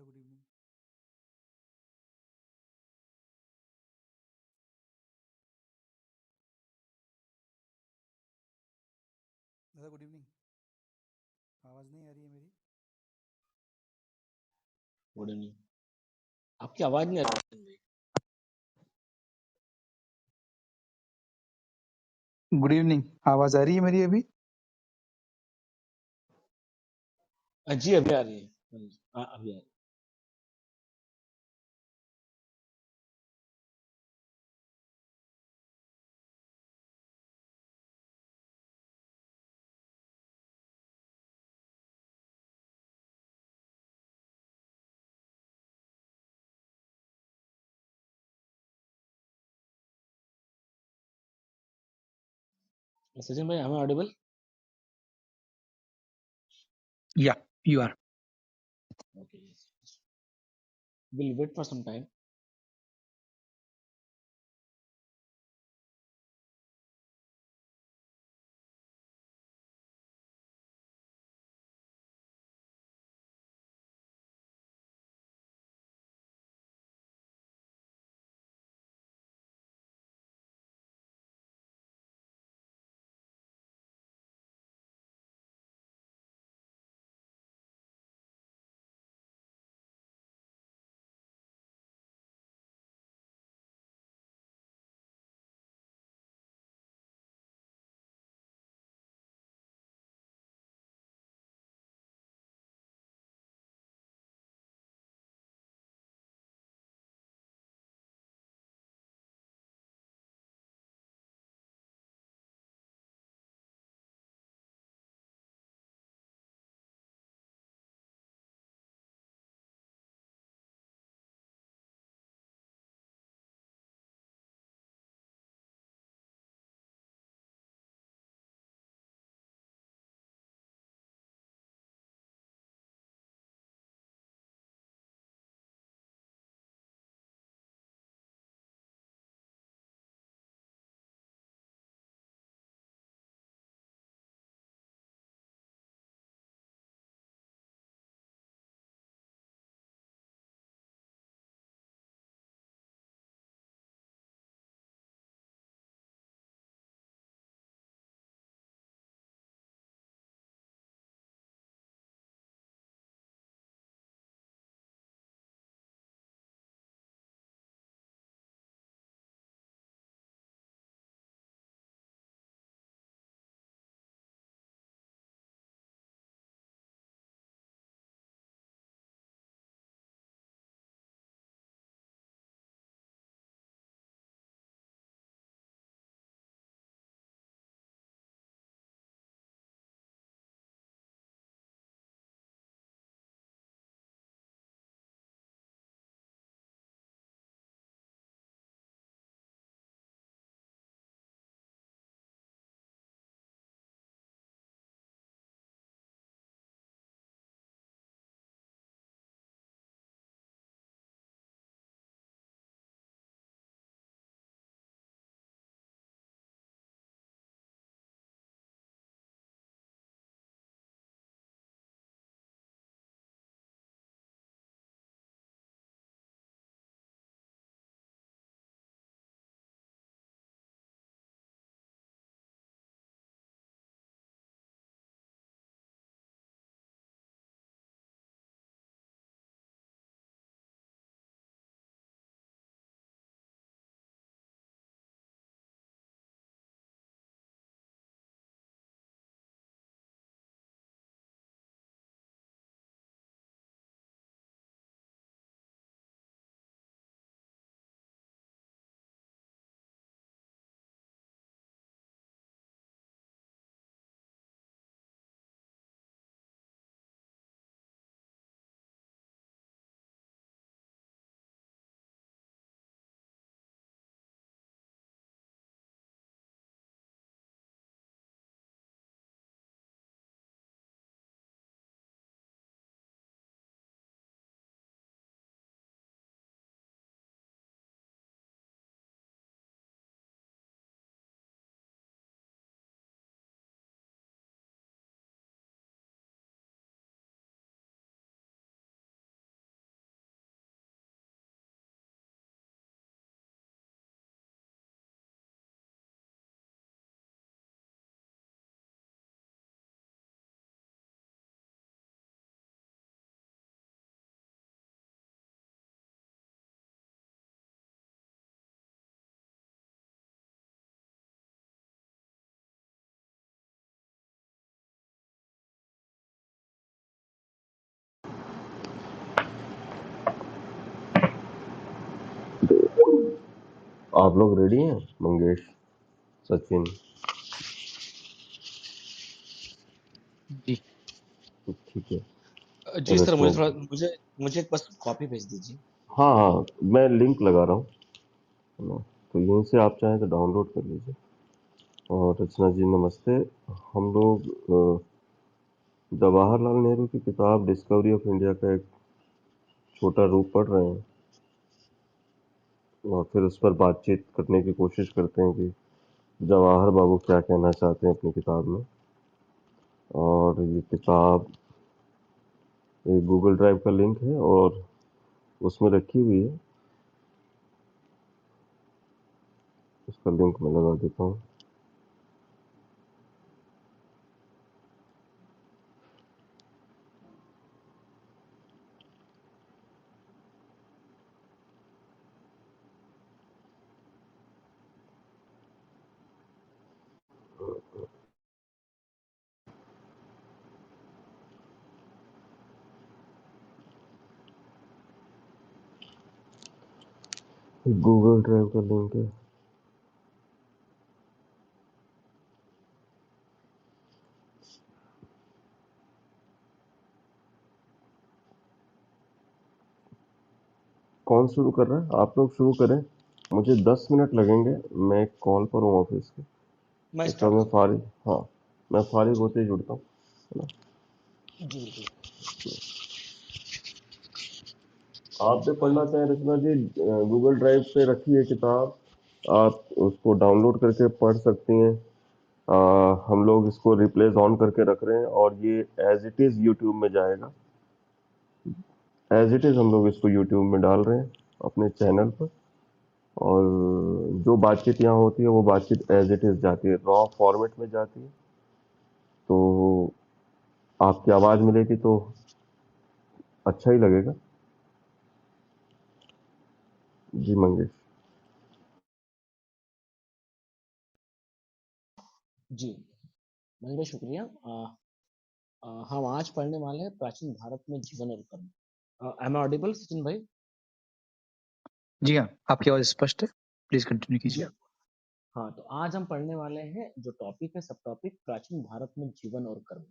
दादा good evening. दादा good evening. आवाज़ नहीं आ रही है मेरी? Good evening. आपकी आवाज नहीं आ रही। Good evening. आवाज़ आ रही है मेरी अभी? जी अभी आ रही है। हाँ, अभी आ रही है। सचिन भाई, am I audible? Yeah, you are. Okay, yes. We'll wait for some time. आप लोग रेडी हैं? मंगेश, सचिन, जी। तो ठीक है। जी सर, रचना मुझे थोड़ा जी, मुझे मुझे एक बस कॉपी भेज दीजिए। हाँ हाँ, मैं लिंक लगा रहा हूँ, है ना? तो यहीं से आप चाहें तो डाउनलोड कर लीजिए। और रचना जी नमस्ते। हम लोग जवाहरलाल नेहरू की किताब डिस्कवरी ऑफ इंडिया का एक छोटा रूप पढ़ रहे हैं और फिर उस पर बातचीत करने की कोशिश करते हैं कि जवाहर बाबू क्या कहना चाहते हैं अपनी किताब में। और ये किताब एक गूगल ड्राइव का लिंक है और उसमें रखी हुई है। उसका लिंक मैं लगा देता हूँ। गूगल ड्राइव का लिंक है। कौन शुरू कर रहा है? आप लोग शुरू करें। मुझे 10 मिनट लगेंगे, मैं एक कॉल पर हूँ ऑफिस के। मैं उसके बाद स्टार्ट मैं करता फारिग, हाँ, मैं फारिग हूँ। होते ही जुड़ता हूँ, है ना? जी जी बिल्कुल। आप भी पढ़ना चाहें रचना जी, गूगल ड्राइव पे रखी है किताब, आप उसको डाउनलोड करके पढ़ सकती हैं। हम लोग इसको रिप्लेस ऑन करके रख रहे हैं और ये एज इट इज़ यूट्यूब में जाएगा। एज इट इज़ हम लोग इसको यूट्यूब में डाल रहे हैं अपने चैनल पर। और जो बातचीत यहाँ होती है वो बातचीत एज इट इज़ जाती है, रॉ फॉर्मेट में जाती है। तो आपकी आवाज़ मिलेगी तो अच्छा ही लगेगा। जी मंगेश। जी, बहुत बहुत शुक्रिया। हम आज पढ़ने वाले हैं प्राचीन भारत में जीवन और कर्म। एम ऑडिबल सचिन भाई? जी हाँ, आपकी आवाज़ स्पष्ट है। प्लीज कंटिन्यू जी कीजिए। हाँ, तो आज हम पढ़ने वाले हैं जो टॉपिक है, सब टॉपिक प्राचीन भारत में जीवन और कर्म।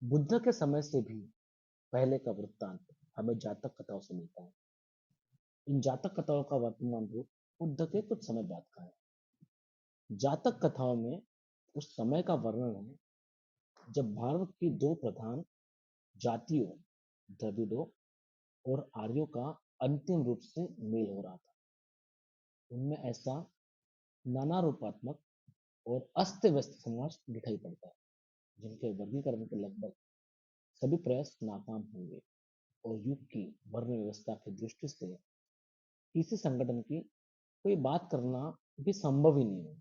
बुद्ध के समय से भी पहले का वृत्तांत हमें जातक कथाओं से मिलता है। इन जातक कथाओं का वर्तमान रूप बुद्ध के कुछ समय बाद का है। जातक कथाओं में उस समय का वर्णन है जब भारत की दो प्रधान जातियों, द्रविड़ों और आर्यों का अंतिम रूप से मेल हो रहा था। उनमें ऐसा नाना रूपात्मक और अस्त व्यस्त समाज दिखाई पड़ता है जिनके वर्गीकरण के लगभग सभी प्रयास नाकाम होंगे और युग की वर्ण व्यवस्था की दृष्टि से किसी संगठन की कोई बात करना भी संभव ही नहीं है।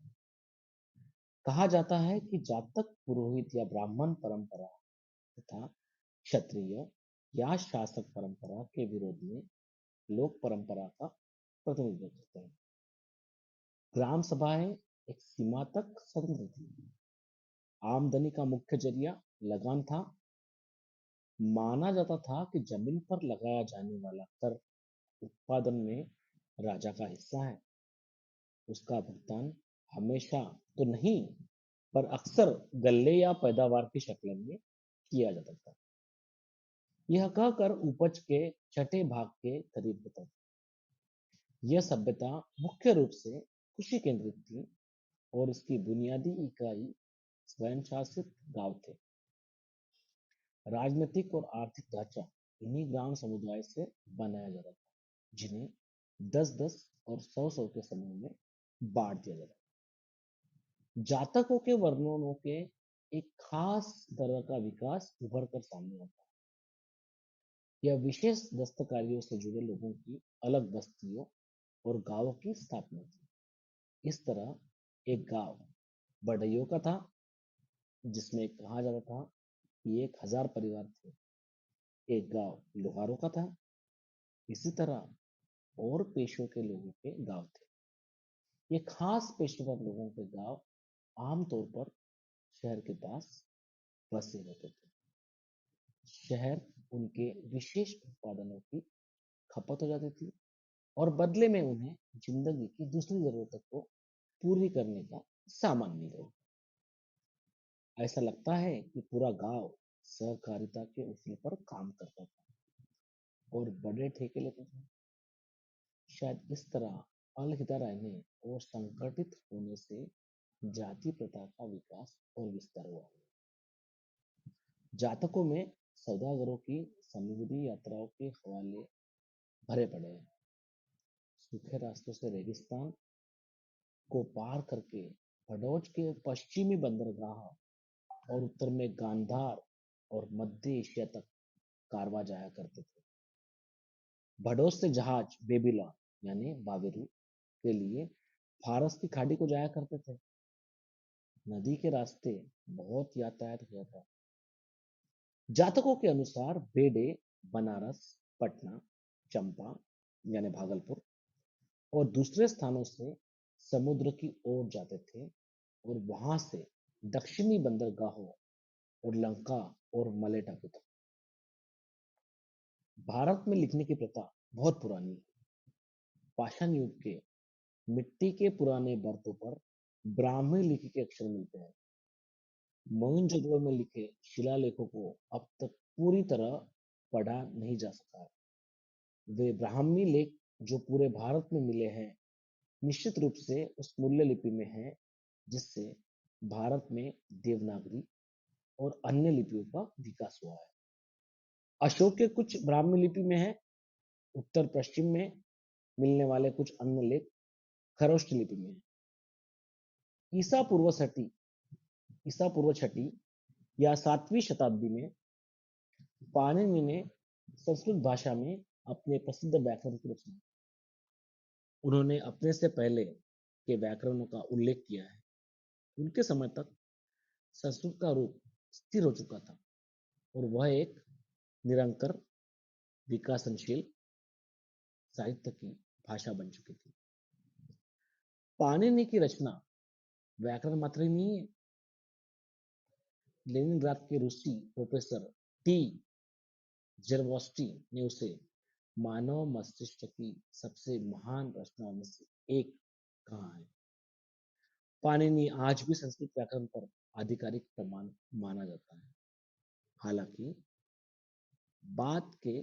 कहा जाता है कि जातक पुरोहित या ब्राह्मण परंपरा तथा क्षत्रिय या शासक परंपरा के विरोध में लोक परंपरा का प्रतिनिधित्व करते हैं। ग्राम सभाएं एक सीमा तक स्वतंत्र थी। आमदनी का मुख्य जरिया लगान था। माना जाता था कि जमीन पर लगाया जाने वाला कर उत्पादन में राजा का हिस्सा है। उसका भुगतान हमेशा तो नहीं, पर अक्सर गल्ले या पैदावार की शक्ल में किया जाता था। यह कहकर उपज के छठे भाग के करीब होता था। यह सभ्यता मुख्य रूप से कृषि केंद्रित थी और इसकी बुनियादी इकाई स्वयं शासित गांव थे। राजनीतिक और आर्थिक ढांचा इन्हीं ग्राम समुदाय से बनाया जाता था, जिन्हें 10-10 और 100-100 के समूह में बांट दिया जाता था। जातकों के वर्णनों के एक खास तरह का विकास उभर कर सामने आता है। यह विशेष दस्तकारियों से जुड़े लोगों की अलग बस्तियों और गांवों की स्थापना थी। इस तरह एक गांव बढ़इयों का था, जिसमें कहा जाता था कि 1000 परिवार थे। एक गांव लोहारों का था। इसी तरह और पेशों के लोगों के गांव थे। ये खास पेशेवर लोगों के गांव आमतौर पर शहर के पास बसे होते थे। शहर उनके विशेष उत्पादनों की खपत हो जाती थी। और बदले में उन्हें जिंदगी की दूसरी जरूरतों को पूरी करने का सामान मिल गया। ऐसा लगता है कि पूरा गांव सहकारिता के उसूल पर काम करता था और बड़े ठेके लेते थे। शायद इस तरह अलहिदा रहने और संगठित होने से जाति प्रथा का विकास और विस्तार हुआ। जातकों में सौदागरों की समुद्री यात्राओं के हवाले भरे पड़े हैं। सूखे रास्तों से रेगिस्तान को पार करके भड़ोच के पश्चिमी बंदरगाह और उत्तर में गांधार और मध्य एशिया तक कारवां जाया करते थे। भड़ोच से जहाज बेबीलोन यानी बाबेरू के लिए फारस की खाड़ी को जाया करते थे। नदी के रास्ते बहुत यातायात हुआ था। जातकों के अनुसार बेडे बनारस, पटना, चंपा यानी भागलपुर और दूसरे स्थानों से समुद्र की ओर जाते थे और वहां से दक्षिणी बंदरगाहों और लंका और मले टापू तक। भारत में लिखने की प्रथा बहुत पुरानी है। पाषाण युग के मिट्टी के पुराने बर्तों पर ब्राह्मी लिपि के अक्षर मिलते हैं। मोहनजोदड़ो में लिखे शिलालेखों को अब तक पूरी तरह पढ़ा नहीं जा सका है। वे ब्राह्मी लेख जो पूरे भारत में मिले हैं निश्चित रूप से उस मूल्य लिपि में है जिससे भारत में देवनागरी और अन्य लिपियों का विकास हुआ है। अशोक के कुछ ब्राह्मी लिपि में है। उत्तर पश्चिम में मिलने वाले कुछ अन्य लेख खरोष्ट लिपि में है। ईसा पूर्व छठी या 7वीं शताब्दी में पाणिनि ने संस्कृत भाषा में अपने प्रसिद्ध व्याकरण की रचना। उन्होंने अपने से पहले के व्याकरणों का उल्लेख किया है। उनके समय तक संस्कृत का रूप स्थिर हो चुका था और वह एक निरंतर विकासनशील साहित्य की भाषा बन चुकी थी। पाणिनि की रचना व्याकरण मात्र ही नहीं है। लेनिनग्राद के रूसी प्रोफेसर टी जरवोस्टी ने उसे मानव मस्तिष्क की सबसे महान रचनाओं में से एक कहा है। पाणिनि आज भी संस्कृत व्याकरण पर आधिकारिक प्रमाण माना जाता है। हालांकि बाद के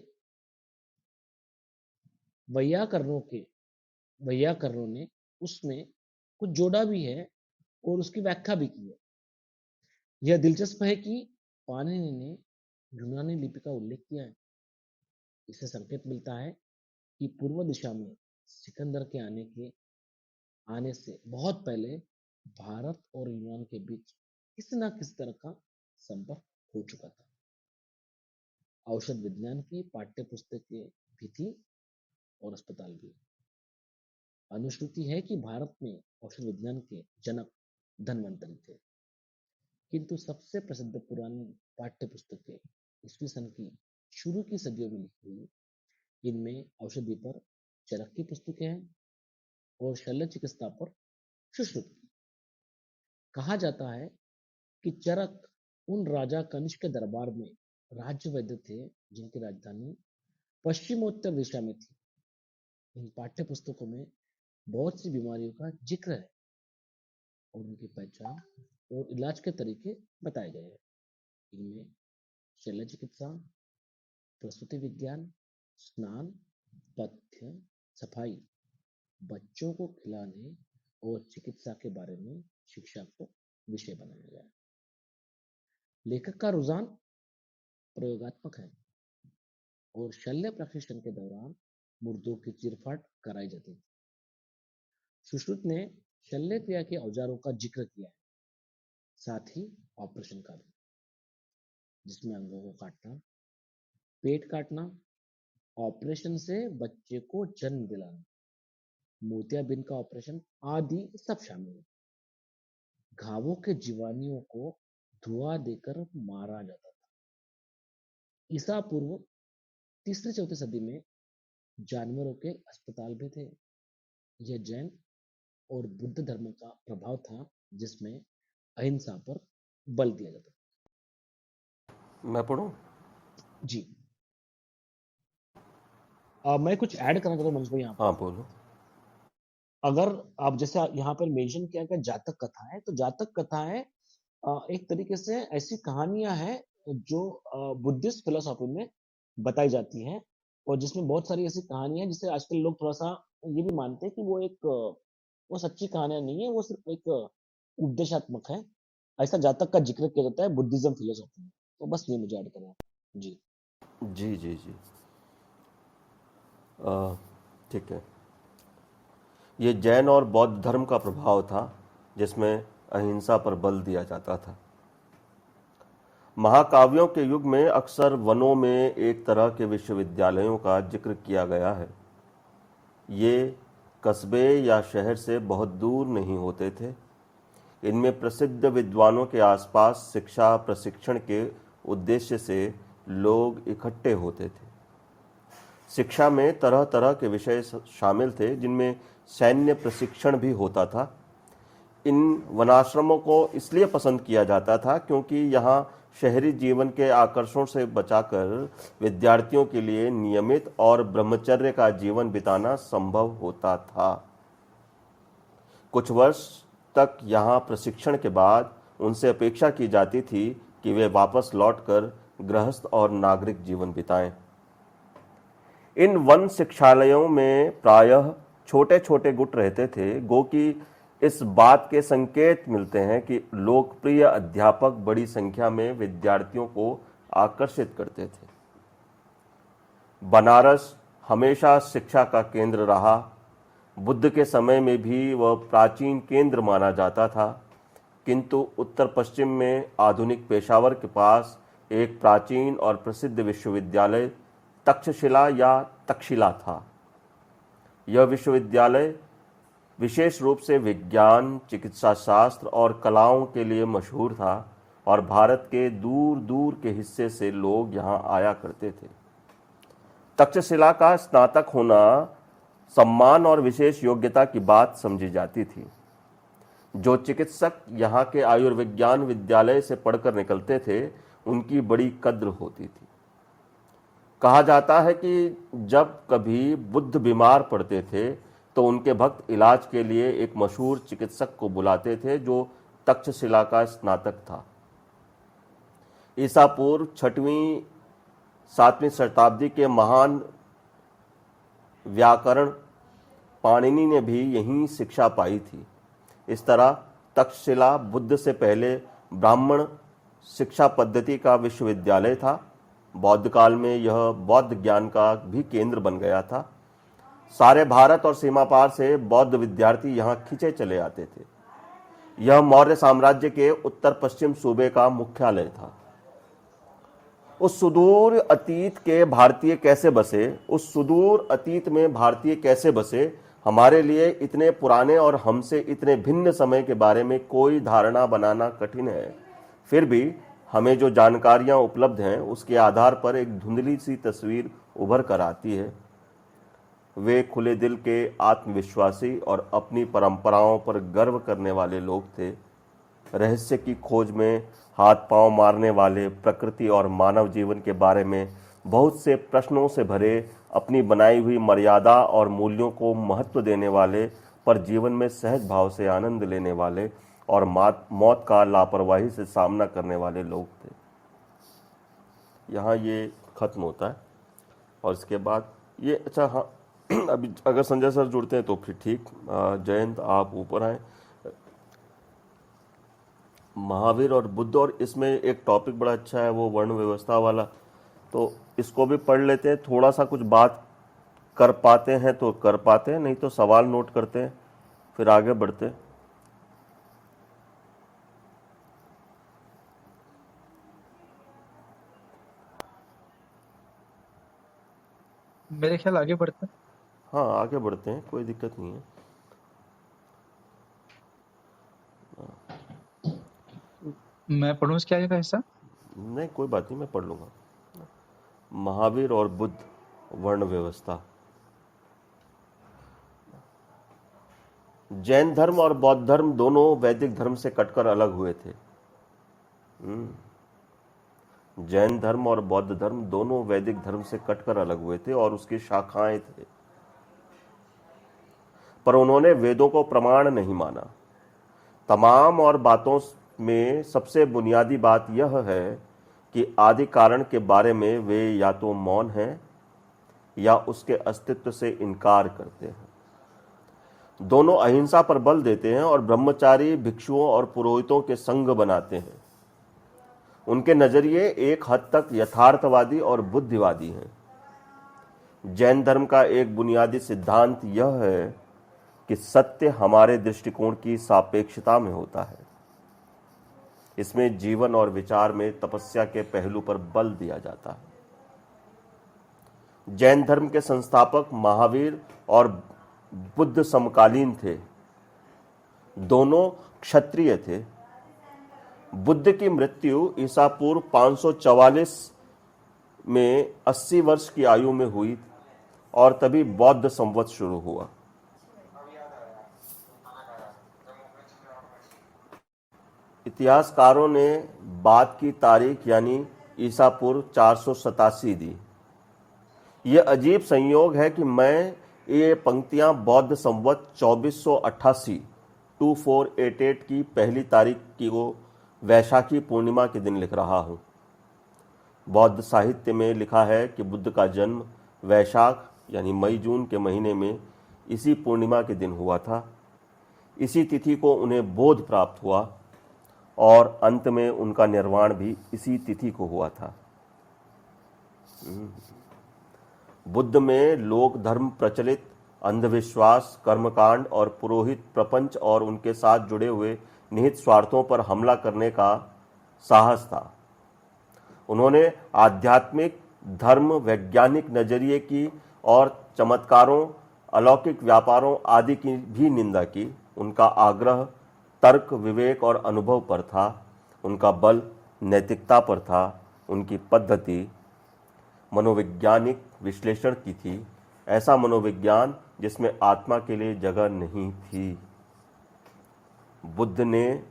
वैयाकरणों ने उसमें कुछ जोड़ा भी है और उसकी व्याख्या भी की है। यह दिलचस्प है कि पाणिनि ने यूनानी लिपि का उल्लेख किया है। इससे संकेत मिलता है कि पूर्व दिशा में सिकंदर के आने से बहुत पहले भारत और यूनान के बीच किसी न किसी तरह का संपर्क हो चुका था। औषध विज्ञान की पाठ्य पुस्तकें भी थी और अस्पताल भी। अनुश्रुति है कि भारत में औषध विज्ञान के जनक धन्वंतरि थे, किंतु सबसे प्रसिद्ध पुरानी पाठ्य पुस्तकें ईस्वी सन की शुरू की सदियों में लिखी हुई। इनमें औषधि पर चरक की पुस्तकें हैं और शल्य चिकित्सा पर सुश्रुत की। कहा जाता है कि चरक उन राजा कनिष्क के दरबार में राज्य वैद्य थे जिनकी राजधानी पश्चिमोत्तर दिशा में थी। इन पाठ्य पुस्तकों में बहुत सी बीमारियों का जिक्र है और उनकी पहचान और इलाज के तरीके बताए गए हैं। इनमें शल्य चिकित्सा, प्रसूति विज्ञान, स्नान, पथ्य, सफाई, बच्चों को खिलाने और चिकित्सा के बारे में शिक्षा को विषय बनाया गया है। लेखक का रुझान प्रयोगात्मक है और शल्य प्रशिक्षण के दौरान मुर्दों की चीरफाड़ कराई जाती थी। सुश्रुत ने शल्य क्रिया के औजारों का जिक्र किया है, साथ ही ऑपरेशन का भी, जिसमें अंगों को काटना, पेट काटना, ऑपरेशन से बच्चे को जन्म दिलाना, मोतियाबिंद का ऑपरेशन आदि सब शामिल है। घावों के जीवाणुओं को धुआं देकर मारा जाता था। ईसा पूर्व 3री-4वीं सदी में जानवरों के अस्पताल भी थे। यह जैन और बुद्ध धर्म का प्रभाव था जिसमें अहिंसा पर बल दिया जाता था। मैं पढ़ूं? जी। मैं कुछ ऐड करना चाहता हूँ मंच भाई यहाँ हाँ पर। बोलो। अगर आप जैसे यहाँ पर मेंशन किया गया जातक कथा है, तो जातक कथा है एक तरीके से ऐसी कहानियां हैं जो बुद्धिस्ट फिलोसॉफी में बताई जाती हैं, और जिसमें बहुत सारी ऐसी कहानियां हैं जिसे आजकल लोग थोड़ा सा ये भी मानते हैं कि वो एक वो सच्ची कहानियां नहीं है, वो सिर्फ एक उपदेशात्मक है। ऐसा जातक का जिक्र किया जाता है बुद्धिज्म फिलोसॉफी में। तो बस ये मुझे ऐड करना है। जी। जी जी जी। अ, ठीक है। ये जैन और बौद्ध धर्म का प्रभाव था, जिसमें अहिंसा पर बल दिया जाता था। महाकाव्यों के युग में अक्सर वनों में एक तरह के विश्वविद्यालयों का जिक्र किया गया है। ये कस्बे या शहर से बहुत दूर नहीं होते थे। इनमें प्रसिद्ध विद्वानों के आसपास शिक्षा प्रशिक्षण के उद्देश्य से लोग इकट्ठे होते थे। शिक्षा में तरह तरह के विषय शामिल थे, जिनमें सैन्य प्रशिक्षण भी होता था। इन वनाश्रमों को इसलिए पसंद किया जाता था क्योंकि यहाँ शहरी जीवन के आकर्षण से बचाकर विद्यार्थियों के लिए नियमित और ब्रह्मचर्य का जीवन बिताना संभव होता था। कुछ वर्ष तक यहाँ प्रशिक्षण के बाद उनसे अपेक्षा की जाती थी कि वे वापस लौटकर गृहस्थ और नागरिक जीवन बिताएं। इन वन शिक्षालयों में प्रायः छोटे छोटे गुट रहते थे, गो कि इस बात के संकेत मिलते हैं कि लोकप्रिय अध्यापक बड़ी संख्या में विद्यार्थियों को आकर्षित करते थे। बनारस हमेशा शिक्षा का केंद्र रहा। बुद्ध के समय में भी वह प्राचीन केंद्र माना जाता था, किंतु उत्तर पश्चिम में आधुनिक पेशावर के पास एक प्राचीन और प्रसिद्ध विश्वविद्यालय तक्षशिला या तक्षशिला था। यह विश्वविद्यालय विशेष रूप से विज्ञान, चिकित्सा शास्त्र और कलाओं के लिए मशहूर था और भारत के दूर दूर के हिस्से से लोग यहाँ आया करते थे। तक्षशिला का स्नातक होना सम्मान और विशेष योग्यता की बात समझी जाती थी। जो चिकित्सक यहाँ के आयुर्विज्ञान विद्यालय से पढ़कर निकलते थे, उनकी बड़ी कद्र होती थी। कहा जाता है कि जब कभी बुद्ध बीमार पड़ते थे तो उनके भक्त इलाज के लिए एक मशहूर चिकित्सक को बुलाते थे जो तक्षशिला का स्नातक था। ईसा पूर्व 6वीं 7वीं शताब्दी के महान व्याकरण पाणिनि ने भी यहीं शिक्षा पाई थी। इस तरह तक्षशिला बुद्ध से पहले ब्राह्मण शिक्षा पद्धति का विश्वविद्यालय था। बौद्ध काल में यह बौद्ध ज्ञान का भी केंद्र बन गया था। सारे भारत और सीमा पार से बौद्ध विद्यार्थी यहाँ खिंचे चले आते थे। यह मौर्य साम्राज्य के उत्तर पश्चिम सूबे का मुख्यालय था। उस सुदूर अतीत के भारतीय कैसे बसे, उस सुदूर अतीत में भारतीय कैसे बसे, हमारे लिए इतने पुराने और हमसे इतने भिन्न समय के बारे में कोई धारणा बनाना कठिन है। फिर भी हमें जो जानकारियां उपलब्ध हैं, उसके आधार पर एक धुंधली सी तस्वीर उभर कर आती है। वे खुले दिल के, आत्मविश्वासी और अपनी परंपराओं पर गर्व करने वाले लोग थे। रहस्य की खोज में हाथ पांव मारने वाले, प्रकृति और मानव जीवन के बारे में बहुत से प्रश्नों से भरे, अपनी बनाई हुई मर्यादा और मूल्यों को महत्व देने वाले, पर जीवन में सहज भाव से आनंद लेने वाले और मौत का लापरवाही से सामना करने वाले लोग थे। यहाँ ये खत्म होता है और इसके बाद ये अच्छा, हाँ अभी अगर संजय सर जुड़ते हैं तो फिर ठीक। जयंत आप ऊपर आए। महावीर और बुद्ध, और इसमें एक टॉपिक बड़ा अच्छा है वो वर्ण व्यवस्था वाला, तो इसको भी पढ़ लेते हैं। थोड़ा सा कुछ बात कर पाते हैं तो कर पाते हैं, नहीं तो सवाल नोट करते हैं, फिर आगे बढ़ते हैं। मेरे ख्याल आगे बढ़ते हैं। हाँ आगे बढ़ते हैं, कोई दिक्कत नहीं है। मैं पढ़ूं इसके आगे का हिस्सा? नहीं कोई बात नहीं, मैं पढ़ लूँगा। महावीर और बुद्ध, वर्ण व्यवस्था। जैन धर्म और बौद्ध धर्म दोनों वैदिक धर्म से कटकर अलग हुए थे। जैन धर्म और बौद्ध धर्म दोनों वैदिक धर्म से कटकर अलग हुए थे और उसकी शाखाएं थे, पर उन्होंने वेदों को प्रमाण नहीं माना। तमाम और बातों में सबसे बुनियादी बात यह है कि आदि कारण के बारे में वे या तो मौन हैं या उसके अस्तित्व से इनकार करते हैं। दोनों अहिंसा पर बल देते हैं और ब्रह्मचारी भिक्षुओं और पुरोहितों के संग बनाते हैं। उनके नजरिए एक हद तक यथार्थवादी और बुद्धिवादी हैं। जैन धर्म का एक बुनियादी सिद्धांत यह है कि सत्य हमारे दृष्टिकोण की सापेक्षता में होता है। इसमें जीवन और विचार में तपस्या के पहलू पर बल दिया जाता है। जैन धर्म के संस्थापक महावीर और बुद्ध समकालीन थे। दोनों क्षत्रिय थे। बुद्ध की मृत्यु ईसा पूर्व 544 में 80 वर्ष की आयु में हुई और तभी बौद्ध संवत शुरू हुआ। इतिहासकारों ने बाद की तारीख यानी ईसा पूर्व 487 दी। यह अजीब संयोग है कि मैं ये पंक्तियां बौद्ध संवत 2488 की पहली तारीख की को वैशाखी पूर्णिमा के दिन लिख रहा हूं। बौद्ध साहित्य में लिखा है कि बुद्ध का जन्म वैशाख यानी मई जून के महीने में इसी पूर्णिमा के दिन हुआ था। इसी तिथि को उन्हें बोध प्राप्त हुआ और अंत में उनका निर्वाण भी इसी तिथि को हुआ था। बुद्ध में लोक धर्म प्रचलित अंधविश्वास, कर्मकांड और पुरोहित प्रपंच और उनके साथ जुड़े हुए निहित स्वार्थों पर हमला करने का साहस था। उन्होंने आध्यात्मिक, धर्म, वैज्ञानिक नजरिए की और चमत्कारों, अलौकिक व्यापारों आदि की भी निंदा की। उनका आग्रह तर्क, विवेक और अनुभव पर था। उनका बल नैतिकता पर था। उनकी पद्धति मनोवैज्ञानिक विश्लेषण की थी, ऐसा मनोविज्ञान जिसमें आत्मा के लिए जगह नहीं थी। बुद्ध ने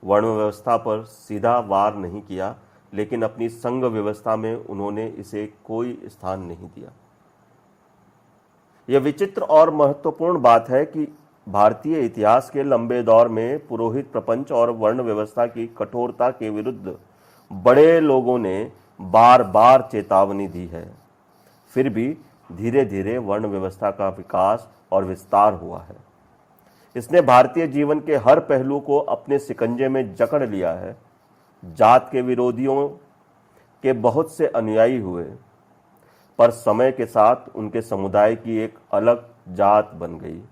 वर्ण व्यवस्था पर सीधा वार नहीं किया, लेकिन अपनी संघ व्यवस्था में उन्होंने इसे कोई स्थान नहीं दिया। यह विचित्र और महत्वपूर्ण बात है कि भारतीय इतिहास के लंबे दौर में पुरोहित प्रपंच और वर्ण व्यवस्था की कठोरता के विरुद्ध बड़े लोगों ने बार बार चेतावनी दी है। फिर भी धीरे धीरे वर्ण व्यवस्था का विकास और विस्तार हुआ है। इसने भारतीय जीवन के हर पहलू को अपने शिकंजे में जकड़ लिया है। जात के विरोधियों के बहुत से अनुयायी हुए, पर समय के साथ उनके समुदाय की एक अलग जात बन गई।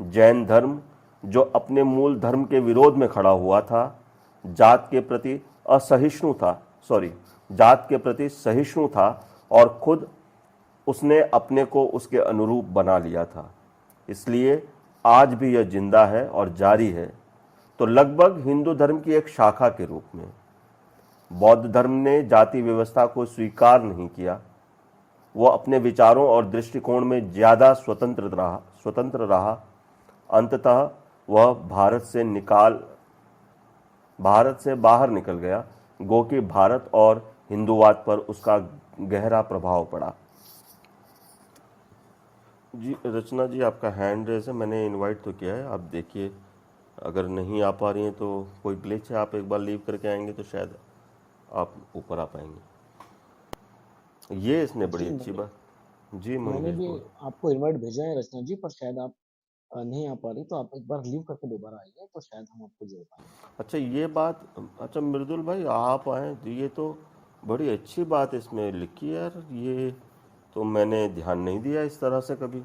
जैन धर्म, जो अपने मूल धर्म के विरोध में खड़ा हुआ था, जात के प्रति सहिष्णु था और खुद उसने अपने को उसके अनुरूप बना लिया था। इसलिए आज भी यह जिंदा है और जारी है, तो लगभग हिंदू धर्म की एक शाखा के रूप में। बौद्ध धर्म ने जाति व्यवस्था को स्वीकार नहीं किया। वह अपने विचारों और दृष्टिकोण में ज्यादा स्वतंत्र रहा। अंततः वह भारत से बाहर निकल गया, गो कि भारत और हिंदूवाद पर उसका गहरा प्रभाव पड़ा। जी रचना जी, आपका हैंड रेज है, मैंने इनवाइट तो किया है, आप देखिए। अगर नहीं आ पा रही हैं तो कोई ग्लिच है, आप एक बार लीव करके आएंगे तो शायद आप ऊपर आ पाएंगे। ये इसने बड़ी जी अच्छी बात। जी मैंने मंगेश भी बोल। आपको इनवाइट भेजा है रचना जी, पर शायद आप नहीं आ पा रही, तो आप एक बार लीव करके दोबारा आइए तो शायद हम आपको जोड़ पाएंगे। अच्छा ये बात, अच्छा मृदुल भाई आप आए, ये तो बड़ी अच्छी बात इसमें लिखी है यार। ये तो मैंने ध्यान नहीं दिया इस तरह से कभी।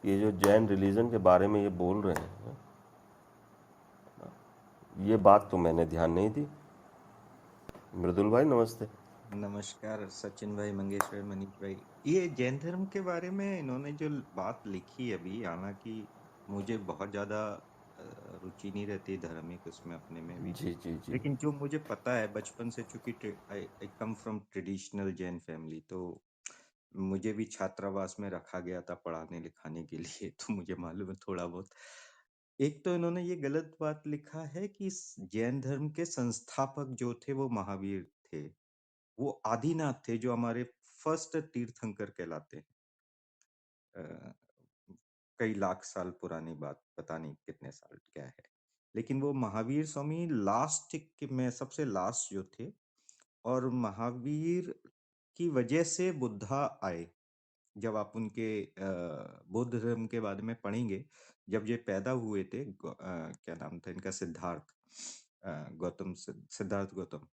ये जो जैन रिलीजन के बारे में ये बोल रहे हैं, ये बात तो मैंने ध्यान नहीं दी। मृदुल भाई नमस्ते। नमस्कार सचिन भाई, मंगेश भाई, मनीष भाई। ये जैन धर्म के बारे में इन्होंने जो बात लिखी अभी, हालांकि मुझे बहुत ज्यादा रुचि नहीं रहती धार्मिक उसमें अपने में भी, जी जी जी। लेकिन जो मुझे पता है बचपन से, चूंकि I come from traditional Jain family, तो मुझे भी छात्रावास में रखा गया था पढ़ाने लिखाने के लिए, तो मुझे मालूम है थोड़ा बहुत। एक तो इन्होंने ये गलत बात लिखा है कि जैन धर्म के संस्थापक जो थे वो महावीर थे। वो आदिनाथ थे जो हमारे फर्स्ट तीर्थंकर कहलाते हैं। अ, कई लाख साल पुरानी बात, पता नहीं कितने साल क्या है, लेकिन वो महावीर स्वामी लास्ट में सबसे लास्ट जो थे, और महावीर की वजह से बुद्धा आए। जब आप उनके बौद्ध धर्म के बारे में पढ़ेंगे, जब ये पैदा हुए थे, क्या नाम था इनका, सिद्धार्थ सिद्धार्थ गौतम,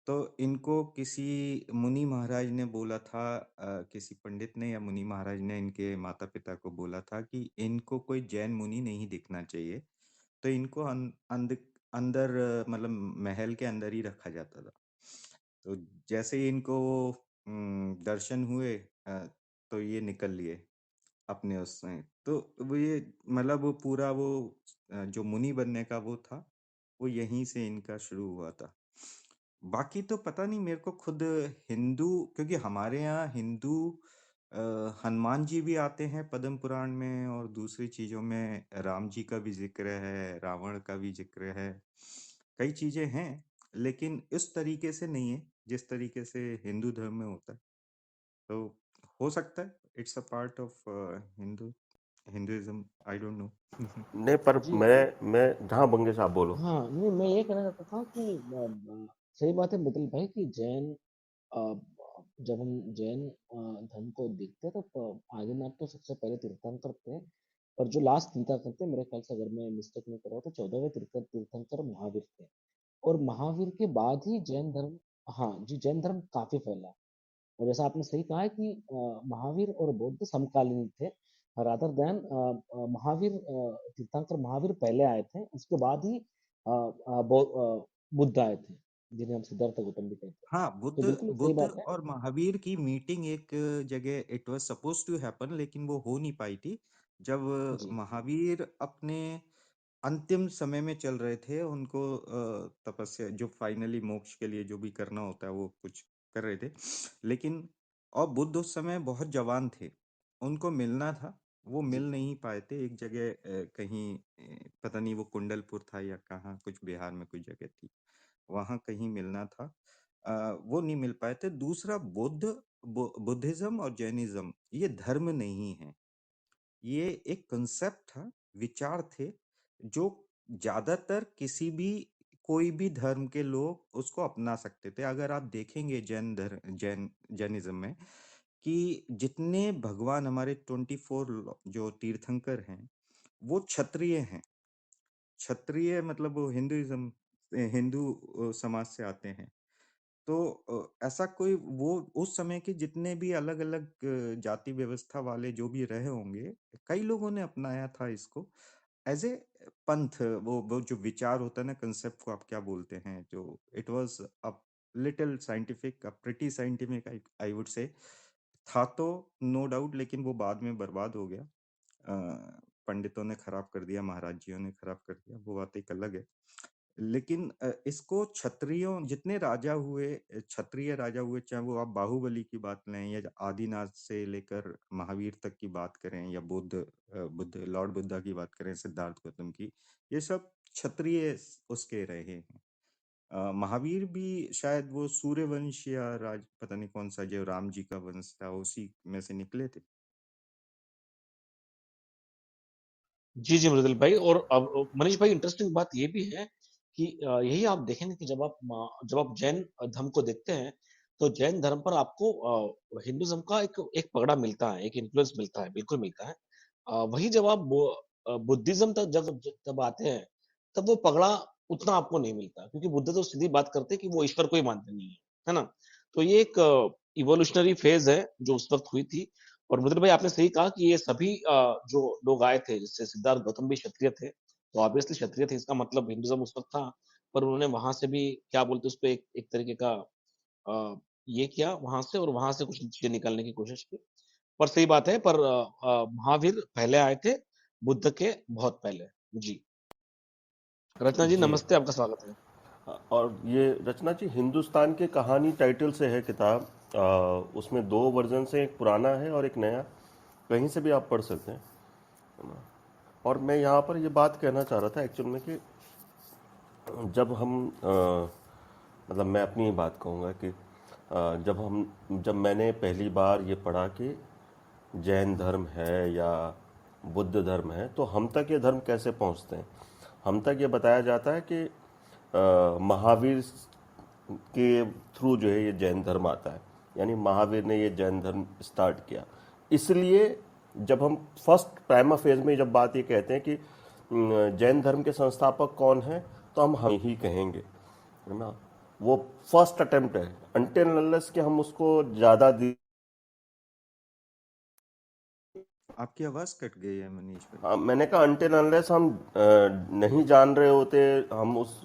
तो इनको किसी मुनि महाराज ने बोला था, किसी पंडित ने या मुनि महाराज ने इनके माता पिता को बोला था कि इनको कोई जैन मुनि नहीं दिखना चाहिए, तो इनको अंदर मतलब महल के अंदर ही रखा जाता था। तो जैसे ही इनको दर्शन हुए, तो ये निकल लिए अपने उसमें। तो वो ये मतलब वो पूरा वो जो मुनि बनने का वो था, वो यहीं से इनका शुरू हुआ था। बाकी तो पता नहीं मेरे को खुद हिंदू, क्योंकि हमारे यहाँ हिंदू हनुमान जी भी आते हैं पद्म पुराण में, और दूसरी चीजों में राम जी का भी जिक्र है, रावण का भी जिक्र है, कई चीजें हैं, लेकिन इस तरीके से नहीं है जिस तरीके से हिंदू धर्म में होता है। तो हो सकता है it's a part of Hinduism, I don't know. नहीं, पर जी मैं हाँ बंगे साहब बोलो। हाँ, नहीं मैं ये कहना चाहता था कि सही बात है मित्तल भाई कि जैन अ, जब हम जैन धर्म को देखते हैं तो आदिनाथ तो सबसे पहले तीर्थंकर थे, और जो लास्ट तीर्थंकर थे मेरे ख्याल से, अगर मैं मिस्टेक नहीं कर रहा हूँ, तो 14वें तीर्थंकर महावीर थे। और महावीर के बाद ही जैन धर्म, हाँ जी, जैन धर्म काफी फैला। और जैसा आपने सही कहा है कि महावीर और बौद्ध समकालीन थे, रादर देन महावीर तीर्थंकर महावीर पहले आए थे, उसके बाद ही बुद्ध आए थे, जिन्हें हम सिद्धार्थ गौतम भी कहते हैं। हाँ, तो बिल्कुल सही बुद्ध बात है। और महावीर की मीटिंग एक जगह it was suppose to happen, लेकिन वो हो नहीं पाई थी। जब जी महावीर अपने अंतिम समय में चल रहे थे, उनको तपस्या, जो फाइनली मोक्ष के लिए जो भी करना होता है वो कुछ कर रहे थे, लेकिन और बुद्ध उस समय बहुत जवान थे, उनको मिलना था, वो जी मिल नहीं पाए थे। एक जगह कहीं पता नहीं वो कुंडलपुर था या कहाँ, कुछ बिहार में कोई जगह थी, वहां कहीं मिलना था, वो नहीं मिल पाए थे। दूसरा, बुद्धिज्म और जैनिज्म ये धर्म नहीं है, ये एक कंसेप्ट था, विचार थे, जो ज्यादातर किसी भी कोई भी धर्म के लोग उसको अपना सकते थे। अगर आप देखेंगे जैनिज्म में कि जितने भगवान हमारे 24 जो तीर्थंकर हैं वो क्षत्रिय हैं। क्षत्रिय मतलब वो हिंदू समाज से आते हैं। तो ऐसा कोई वो उस समय के जितने भी अलग अलग जाति व्यवस्था वाले जो भी रहे होंगे, कई लोगों ने अपनाया था इसको एज ए पंथ। वो जो विचार होता है ना, कंसेप्ट को आप क्या बोलते हैं, जो it was a little scientific, a pretty scientific I would say, था तो नो डाउट, लेकिन वो बाद में बर्बाद हो गया। पंडितों ने खराब कर दिया, महाराज जियों ने खराब कर दिया, वो बात एक अलग है। लेकिन इसको क्षत्रियों, जितने राजा हुए, क्षत्रिय राजा हुए, चाहे वो आप बाहुबली की बात लें या आदिनाथ से लेकर महावीर तक की बात करें, या बुद्ध लॉर्ड बुद्धा की बात करें, सिद्धार्थ गौतम की, ये सब क्षत्रिय उसके रहे हैं। महावीर भी शायद वो सूर्यवंश या पता नहीं कौन सा, जो राम जी का वंश था, उसी में से निकले थे। जी जी मृदुल भाई। और अब मनीष भाई, इंटरेस्टिंग बात ये भी है कि यही आप देखेंगे कि जब आप जैन धर्म को देखते हैं, तो जैन धर्म पर आपको हिंदुज्म का एक एक पगड़ा मिलता है, एक इन्फ्लुएंस मिलता है, बिल्कुल मिलता है। वही जब आप बुद्धिज्म तक जब जब आते हैं, तब वो पगड़ा उतना आपको नहीं मिलता, क्योंकि बुद्ध तो सीधी बात करते हैं कि वो ईश्वर को ही मानते नहीं है ना। तो ये एक इवोल्यूशनरी फेज है जो उस वक्त हुई थी। और मुद्र भाई, आपने सही कहा कि ये सभी जो लोग आए थे, जिससे सिद्धार्थ गौतम भी क्षत्रिय थे, तो ऑब्वियसली क्षत्रिय थे, इसका मतलब हिंदुज्म उस वक्त था। पर उन्होंने वहां से भी क्या बोलते उस पर एक तरीके का ये किया वहां से, और वहां से कुछ चीजें निकालने की कोशिश की। पर सही बात है, पर महावीर पहले आए थे, बुद्ध के बहुत पहले। जी रत्ना जी, जी, नमस्ते, आपका स्वागत है। और ये रचना जी हिंदुस्तान की कहानी टाइटल से है किताब। उसमें 2 वर्जन से, एक पुराना है और एक नया, कहीं से भी आप पढ़ सकते हैं, है ना। और मैं यहाँ पर ये बात कहना चाह रहा था एक्चुअल में कि जब हम मतलब मैं अपनी ही बात कहूँगा कि जब मैंने पहली बार ये पढ़ा कि जैन धर्म है या बुद्ध धर्म है, तो हम तक ये धर्म कैसे पहुँचते हैं। हम तक ये बताया जाता है कि महावीर के थ्रू जो है ये जैन धर्म आता है, यानी महावीर ने ये जैन धर्म स्टार्ट किया। इसलिए जब हम फर्स्ट प्राइमा फेज में जब बात ये कहते हैं कि जैन धर्म के संस्थापक कौन है, तो हम ही कहेंगे, है ना। वो फर्स्ट अटेम्प्ट है, अनटिल अनलेस कि हम उसको ज़्यादा आपकी आवाज कट गई है मनीष भाई। हाँ, मैंने कहा अनटिल अनलेस हम नहीं जान रहे होते, हम उस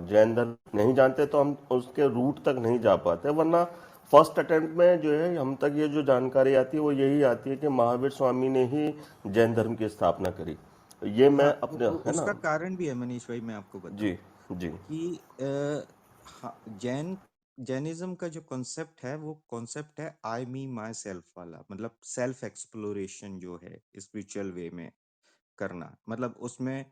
जैन धर्म नहीं जानते, तो हम उसके रूट तक नहीं जा पाते। वरना फर्स्ट अटेम्प्ट में जो है हम तक ये जो जानकारी आती है वो यही आती है कि महावीर स्वामी ने ही जैन धर्म की स्थापना करी। ये मैं हाँ, अपने, है उसका ना। कारण भी है मनीष भाई, मैं आपको बताऊं जी जी कि हाँ, जैनिज्म का जो कॉन्सेप्ट है वो कॉन्सेप्ट है आई मी माई सेल्फ वाला, मतलब सेल्फ एक्सप्लोरेशन जो है स्पिरिचुअल वे में करना। मतलब उसमें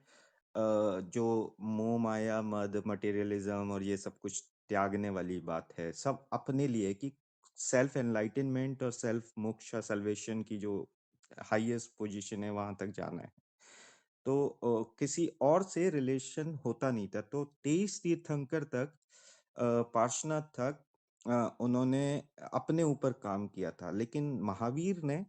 जो मोह माया मद मटेरियलिज्म और ये सब कुछ त्यागने वाली बात है, सब अपने लिए, कि सेल्फ एनलाइटनमेंट और सेल्फ मोक्ष सल्वेशन की जो हाईएस्ट पोजीशन है वहां तक जाना है। तो किसी और से रिलेशन होता नहीं था। तो 23 तीर्थंकर तक, पार्श्वनाथ तक, उन्होंने अपने ऊपर काम किया था। लेकिन महावीर ने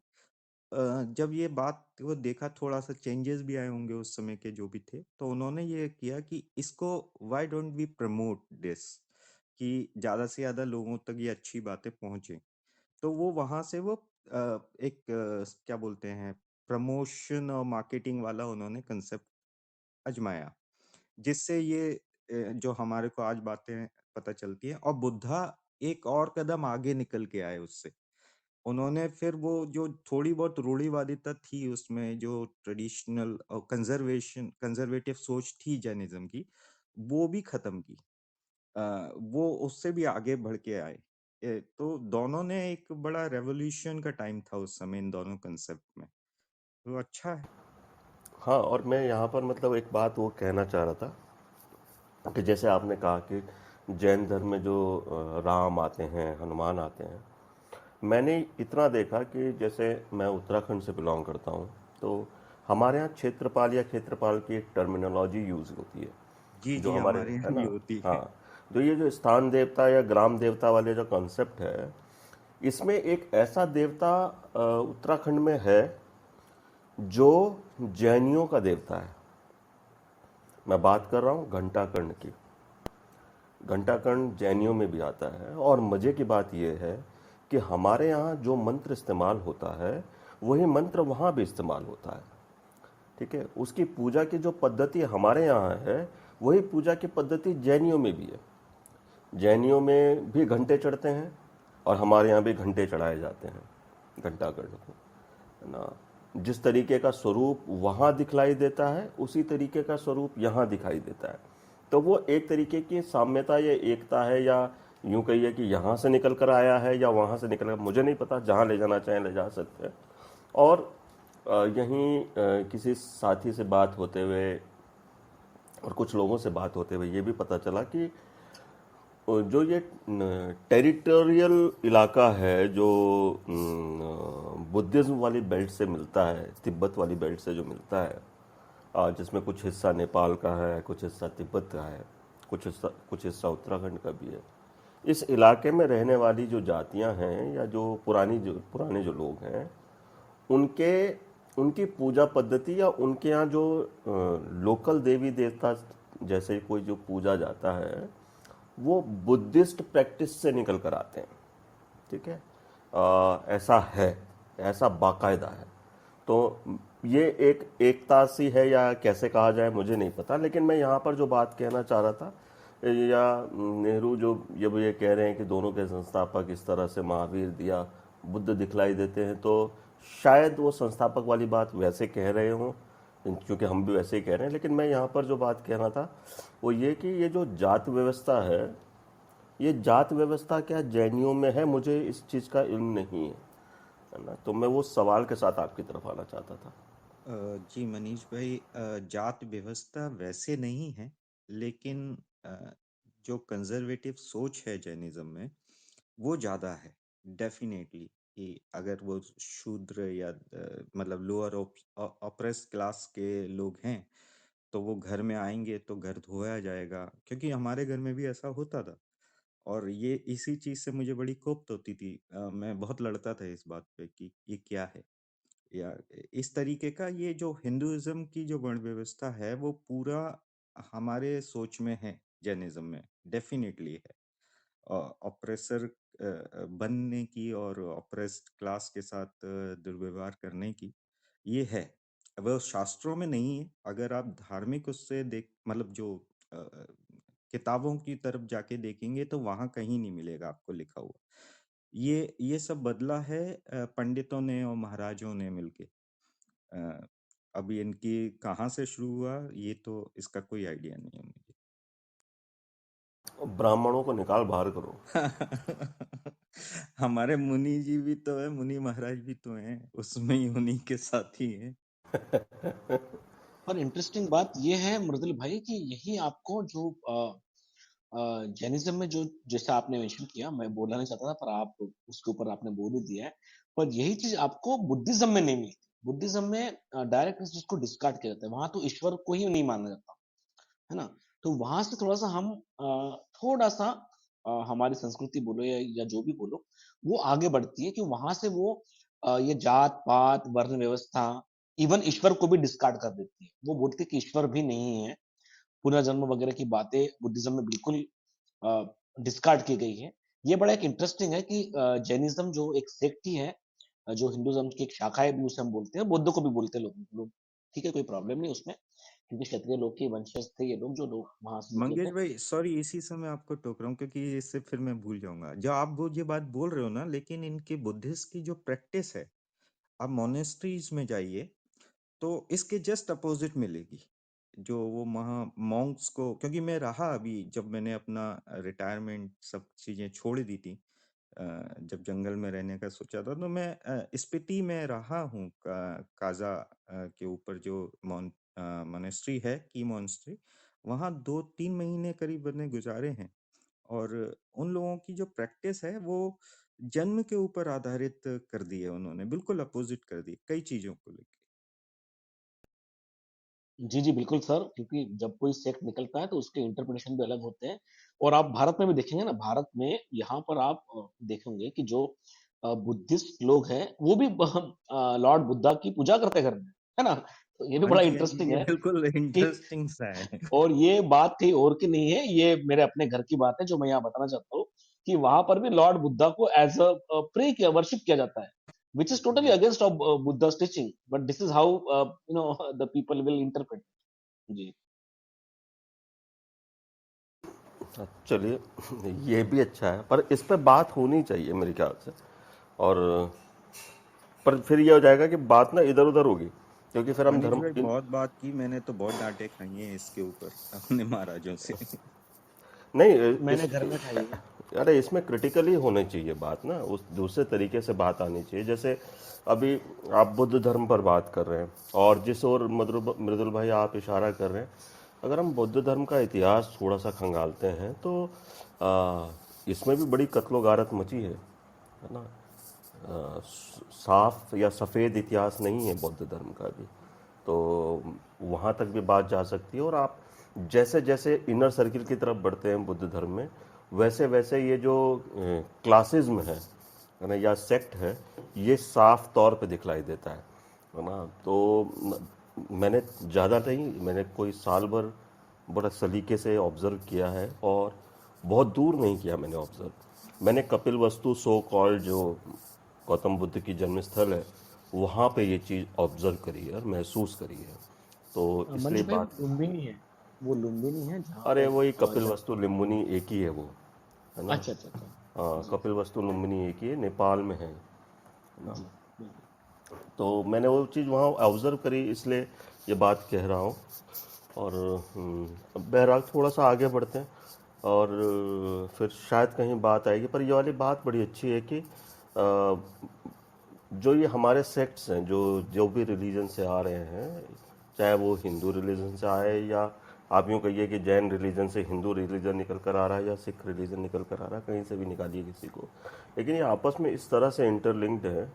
जब ये बात को देखा, थोड़ा सा चेंजेस भी आए होंगे उस समय के जो भी थे, तो उन्होंने ये किया कि इसको why don't we promote this, कि ज्यादा से ज्यादा लोगों तक ये अच्छी बातें पहुंचे। तो वो वहां से वो एक क्या बोलते हैं, प्रमोशन और मार्केटिंग वाला उन्होंने कंसेप्ट आजमाया, जिससे ये जो हमारे को आज बातें पता चलती है। और बुद्धा एक और कदम आगे निकल के आए उससे। उन्होंने फिर वो जो थोड़ी बहुत रूढ़िवादिता थी उसमें, जो ट्रेडिशनल और कंजर्वेटिव सोच थी जैनिज्म की, वो भी खत्म की। वो उससे भी आगे बढ़ के आए। तो दोनों ने एक बड़ा रेवोल्यूशन का टाइम था उस समय इन दोनों कंसेप्ट में। तो अच्छा है। हाँ, और मैं यहाँ पर मतलब एक बात वो कहना चाह रहा था कि जैसे आपने कहा कि जैन धर्म में जो राम आते हैं, हनुमान आते हैं, मैंने इतना देखा कि जैसे मैं उत्तराखंड से बिलोंग करता हूँ, तो हमारे यहाँ क्षेत्रपाल या क्षेत्रपाल की एक टर्मिनोलॉजी यूज़ होती है, जी जो जी, हमारे, हमारे है यहाँ भी ना। होती है। हाँ, जो ये जो स्थान देवता या ग्राम देवता वाले जो कॉन्सेप्ट है, इसमें एक ऐसा देवता उत्तराखंड में है जो जैनियों का देवता है। मैं बात कर रहा हूँ घंटाकर्ण की। घंटाकर्ण जैनियों में भी आता है, और मज़े की बात यह है कि हमारे यहाँ जो मंत्र इस्तेमाल होता है वही मंत्र वहाँ भी इस्तेमाल होता है, ठीक है। उसकी पूजा की जो पद्धति हमारे यहाँ है वही पूजा की पद्धति जैनियों में भी है। जैनियों में भी घंटे चढ़ते हैं और हमारे यहाँ भी घंटे चढ़ाए जाते हैं घंटाकर्ण को, है ना। जिस तरीके का स्वरूप वहाँ दिखलाई देता है उसी तरीके का स्वरूप यहाँ दिखाई देता है। तो वो एक तरीके की साम्यता या एकता है, या यूं कहिए कि यहाँ से निकल कर आया है या वहाँ से निकल कर, मुझे नहीं पता, जहाँ ले जाना चाहें ले जा सकते हैं। और यहीं किसी साथी से बात होते हुए और कुछ लोगों से बात होते हुए ये भी पता चला कि जो ये टेरिटोरियल इलाका है जो बुद्धिज्म वाली बेल्ट से मिलता है, तिब्बत वाली बेल्ट से जो मिलता है, जिसमें कुछ हिस्सा नेपाल का है, कुछ हिस्सा तिब्बत का है, कुछ हिस्सा उत्तराखंड का भी है। इस इलाके में रहने वाली जो जातियां हैं या जो पुराने जो लोग हैं, उनकी पूजा पद्धति या उनके यहाँ जो लोकल देवी देवता जैसे कोई जो पूजा जाता है वो बुद्धिस्ट प्रैक्टिस से निकल कर आते हैं, ठीक है। ऐसा है, ऐसा बाकायदा है। तो ये एक एकता सी है या कैसे कहा जाए मुझे नहीं पता, लेकिन मैं यहाँ पर जो बात कहना चाह रहा था, या नेहरू जो ये कह रहे हैं कि दोनों के संस्थापक इस तरह से महावीर दिया बुद्ध दिखलाई देते हैं, तो शायद वो संस्थापक वाली बात वैसे कह रहे हों, क्योंकि हम भी वैसे ही कह रहे हैं। लेकिन मैं यहाँ पर जो बात कहना था वो ये कि ये जो जात व्यवस्था है, ये जात व्यवस्था क्या जैनियों में है, मुझे इस चीज़ का इल्म नहीं है ना। तो मैं वो सवाल के साथ आपकी तरफ आना चाहता था। जी मनीष भाई, जात व्यवस्था वैसे नहीं है, लेकिन जो कंजर्वेटिव सोच है जैनिज्म में वो ज्यादा है डेफिनेटली। कि अगर वो शूद्र या मतलब लोअर ऑप्रेस क्लास के लोग हैं तो वो घर में आएंगे तो घर धोया जाएगा, क्योंकि हमारे घर में भी ऐसा होता था। और ये इसी चीज से मुझे बड़ी कोफ्त होती थी। मैं बहुत लड़ता था इस बात पे कि ये क्या है, या इस तरीके का। ये जो हिंदुइज्म की जो वर्ण व्यवस्था है वो पूरा हमारे सोच में है, जैनिज्म में डेफिनेटली है। ऑप्रेसर बनने की और ऑप्रेस्ड क्लास के साथ दुर्व्यवहार करने की, ये है। वह शास्त्रों में नहीं है। अगर आप धार्मिक उससे देख मतलब जो किताबों की तरफ जाके देखेंगे तो वहां कहीं नहीं मिलेगा आपको लिखा हुआ। ये सब बदला है पंडितों ने और महाराजों ने मिलके। अ, अभी इनकी कहाँ से शुरू हुआ ये तो इसका कोई आइडिया नहीं है मुझे। ब्राह्मणों को निकाल बाहर करो। हमारे मुनि जी भी तो है, मुनि महाराज भी तो हैं, उसमें ही उन्हीं के साथी हैं। पर इंटरेस्टिंग बात ये है मृदुल भाई कि यही आपको जो जैनिज्म में जो जैसा आपने मेंशन किया, मैं बोलना नहीं चाहता था पर आप उसके ऊपर आपने बोल ही दिया है। पर यही चीज आपको बुद्धिज्म में नहीं मिलती। बुद्धिज्म में डायरेक्ट इस चीज को डिस्कार्ड किया जाता है, वहां तो ईश्वर को ही नहीं माना जाता है ना। तो वहां से थोड़ा सा हम थोड़ा सा हमारी संस्कृति बोलो या जो भी बोलो वो आगे बढ़ती है कि वहां से वो ये जात पात वर्ण व्यवस्था इवन ईश्वर को भी डिस्कार्ड कर देती है। वो बोलती है कि ईश्वर भी नहीं है, पुनर्जन्म वगैरह की बातें बुद्धिज्म में बिल्कुल डिस्कार्ड की गई है। ये बड़ा एक इंटरेस्टिंग है कि जैनिज्म जो एक सेक्ट ही है, जो हिंदुज्म की एक शाखा है भी उसे हम बोलते हैं, बौद्ध को भी बोलते हैं लोग। ठीक है, कोई प्रॉब्लम नहीं उसमें, क्योंकि क्षत्रिय लोग के वंशज थे ये लोग, जो लोग वहां से निकले मंगेश थे। भाई सॉरी, इसी समय आपको टोक रहा हूँ क्योंकि इससे फिर मैं भूल जाऊंगा। जो आप वो ये बात बोल रहे हो ना, लेकिन इनके बुद्धिस्ट की जो प्रैक्टिस है, आप मोनेस्ट्रीज में जाइए तो इसके जस्ट अपोजिट मिलेगी। जो वो वहाँ मॉन्क्स को, क्योंकि मैं रहा अभी, जब मैंने अपना रिटायरमेंट सब चीजें छोड़ दी थी, जब जंगल में रहने का सोचा था, तो मैं स्पीति में रहा हूँ। काजा के ऊपर जो मोनेस्ट्री है, की मोनेस्ट्री, वहाँ 2-3 महीने करीब मैंने गुजारे हैं। और उन लोगों की जो प्रैक्टिस है वो जन्म के ऊपर आधारित कर दी है, उन्होंने बिल्कुल अपोजिट कर दी कई चीजों को लेकर। जी जी बिल्कुल सर, क्योंकि जब कोई सेक्ट निकलता है तो उसके इंटरप्रिटेशन भी अलग होते हैं। और आप भारत में भी देखेंगे ना, भारत में यहाँ पर आप देखेंगे कि जो बुद्धिस्ट लोग हैं वो भी लॉर्ड बुद्धा की पूजा करते घर में, है ना। तो ये भी हाँ बड़ा जी, हाँ जी, इंटरेस्टिंग ये है बिल्कुल कि इंटरेस्टिंग सा है। और ये बात कहीं और की नहीं है, ये मेरे अपने घर की बात है जो मैं यहाँ बताना चाहता हूँ कि वहां पर भी लॉर्ड बुद्धा को एज अ प्रे किया, वर्शिप किया जाता है, which is totally against of Buddha's teaching, but this is how the people will interpret. जी चलिए, ये भी अच्छा है, पर इस पे बात होनी चाहिए मेरे ख्याल से। और पर फिर ये हो जाएगा कि बात ना इधर उधर होगी, क्योंकि फिर हम मनीष धर्म भाई की बहुत बात की, मैंने तो बहुत डांटे खाई हैं इसके ऊपर अपने महाराजों से। नहीं मैंने इस घर में खाई है। अरे इसमें क्रिटिकली होनी चाहिए बात ना, उस दूसरे तरीके से बात आनी चाहिए। जैसे अभी आप बुद्ध धर्म पर बात कर रहे हैं, और जिस ओर मृदुल भाई आप इशारा कर रहे हैं, अगर हम बुद्ध धर्म का इतिहास थोड़ा सा खंगालते हैं तो इसमें भी बड़ी कत्लो गारत मची है ना। साफ या सफ़ेद इतिहास नहीं है बौद्ध धर्म का भी। तो वहाँ तक भी बात जा सकती है। और आप जैसे जैसे इनर सर्किल की तरफ बढ़ते हैं बुद्ध धर्म में, वैसे वैसे ये जो क्लासिज्म है ना, या सेक्ट है, ये साफ तौर पे दिखलाई देता है ना। तो मैंने ज़्यादा नहीं, मैंने कोई साल भर बड़ा सलीके से ऑब्ज़र्व किया है, और बहुत दूर नहीं किया मैंने ऑब्ज़र्व। मैंने कपिल वस्तु सो कॉल्ड, जो गौतम बुद्ध की जन्मस्थल है, वहाँ पे ये चीज़ ऑब्ज़र्व करी है और महसूस करी है। तो इसलिए मनीष भाई बात, लुम्बिनी है, वो लुम्बिनी है जहाँ अरे पे वही कपिल वस्तु लिम्बुनी एक ही है वो, है ना। अच्छा अच्छा अच्छा। हाँ, जी कपिल वस्तु लुम्बिनी एक ही है, नेपाल में है ना। जी बिल्कुल। तो मैंने वो चीज़ वहाँ ऑब्ज़र्व करी, इसलिए ये बात कह रहा हूँ। और बहरहाल थोड़ा सा आगे बढ़ते हैं, और फिर शायद कहीं बात आएगी। पर ये वाली बात बड़ी अच्छी है कि जो ये हमारे सेक्ट्स हैं, जो जो भी रिलीजन से आ रहे हैं, चाहे वो हिंदू रिलीजन से आए, या आप यूँ कहिए कि जैन रिलीजन से हिंदू रिलीजन निकल कर आ रहा है, या सिख रिलीजन निकल कर आ रहा है, कहीं से भी निकालिए किसी को, लेकिन ये आपस में इस तरह से इंटरलिंक्ड है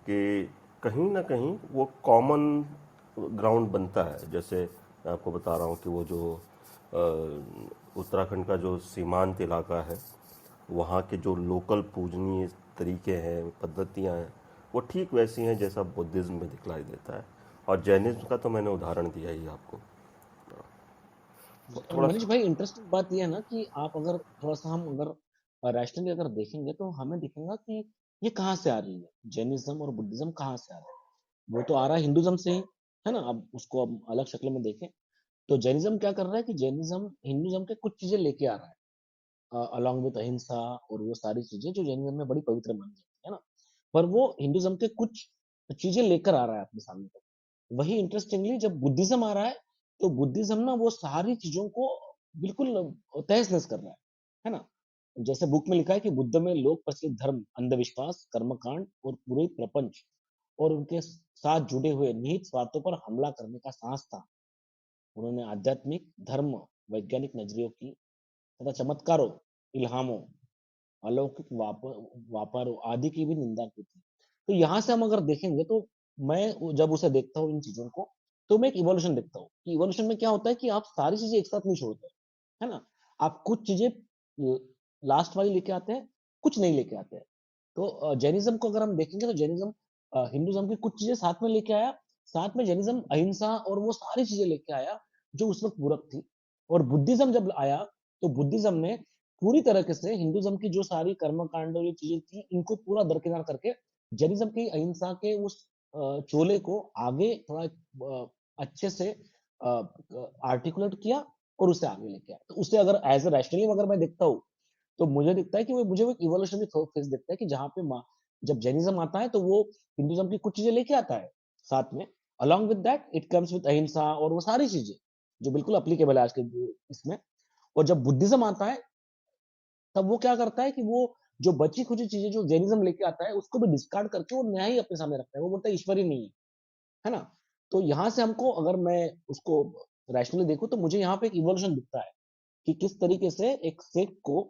कि कहीं ना कहीं वो कॉमन ग्राउंड बनता है। जैसे मैं आपको बता रहा हूँ कि वो जो उत्तराखंड का जो सीमांत इलाका है, वहाँ के जो लोकल पूजनीय तरीके हैं, पद्धतियाँ हैं, वो ठीक वैसी हैं जैसा बुद्धिज़्म में दिखलाई देता है। और जैनिज्म का तो मैंने उदाहरण दिया ही आपको। और थोड़ा मनीष सा भाई, इंटरेस्टिंग बात यह है ना कि आप अगर थोड़ा सा हम अगर रैशनली अगर देखेंगे तो हमें दिखेगा कि ये कहाँ से आ रही है, जैनिज्म और बुद्धिज्म कहाँ से आ रहा है। वो तो आ रहा है हिंदुज्म से ही, है ना। अब उसको अब अलग शक्ल में देखें तो जैनिज्म क्या कर रहा है कि जैनिज्म हिंदुज्म के कुछ चीजें लेके आ रहा है, अलॉन्ग विद अहिंसा और वो सारी चीजें जो जैनिज्म में बड़ी पवित्र मानी जाती है ना। पर वो हिंदुज्म के कुछ चीजें लेकर आ रहा है अपने सामने तक। वही इंटरेस्टिंगली जब बुद्धिज्म आ रहा है तो बुद्धिज्म ना वो सारी चीजों को बिल्कुल तहस नहस कर रहा है ना। जैसे बुक में लिखा है कि बुद्ध में लोक प्रचलित धर्म, अंधविश्वास, कर्मकांड और पूरे प्रपंच और उनके साथ जुड़े हुए निहित स्वार्थों पर हमला करने का साहस था। उन्होंने आध्यात्मिक, धर्म, वैज्ञानिक नजरियों की तथा चमत्कारों, इल्हामों, अलौकिक व्यापारों आदि की भी निंदा की थी। तो यहाँ से हम अगर देखेंगे तो मैं जब उसे देखता हूँ इन चीजों को, तो मैं एक इवोल्यूशन देखता हूँ कि इवोल्यूशन में क्या होता है कि आप सारी चीजें एक साथ नहीं छोड़ते, है ना। आप कुछ चीजें लास्ट वाली लेके आते हैं, कुछ नहीं लेके आते हैं। तो जैनिज्म को अगर हम देखेंगे तो जैनिज्म हिंदुज्म की कुछ चीजें साथ में लेके आया, साथ में जैनिज्म अहिंसा और वो सारी चीजें लेके आया जो उस वक्त पूरक थी। और बुद्धिज्म जब आया तो बुद्धिज्म ने पूरी तरीके से हिंदुज्म की जो सारी कर्मकांड और ये चीजें थी इनको पूरा दरकिनार करके जैनिज्म की अहिंसा के उस चोले को आगे थोड़ा अच्छे से आर्टिकुलेट किया और उसे आगे लेके आया। तो उसे अगर एज ए रैशनली अगर मैं देखता हूँ तो मुझे दिखता है कि वो मुझे वो इवोल्यूशनरी फेज दिखता है कि जहाँ पे जब जैनिज्म आता है तो वो हिंदुज्म की कुछ चीजें लेके आता है साथ में, along with that it comes with अहिंसा और वो सारी चीजें जो बिल्कुल अप्लीकेबल है आज के इसमें। और जब बुद्धिज्म आता है तब वो क्या करता है कि वो जो बची खुची चीजें जो जैनिज्म लेके आता है उसको भी डिस्कार्ड करके वो नया ही अपने सामने रखता है। वो बोलता है ईश्वर ही नहीं है ना। तो यहाँ से हमको अगर मैं उसको रैशनली देखूं तो मुझे यहाँ पे एक इवोल्यूशन दिखता है कि किस तरीके से एक सेक्ट को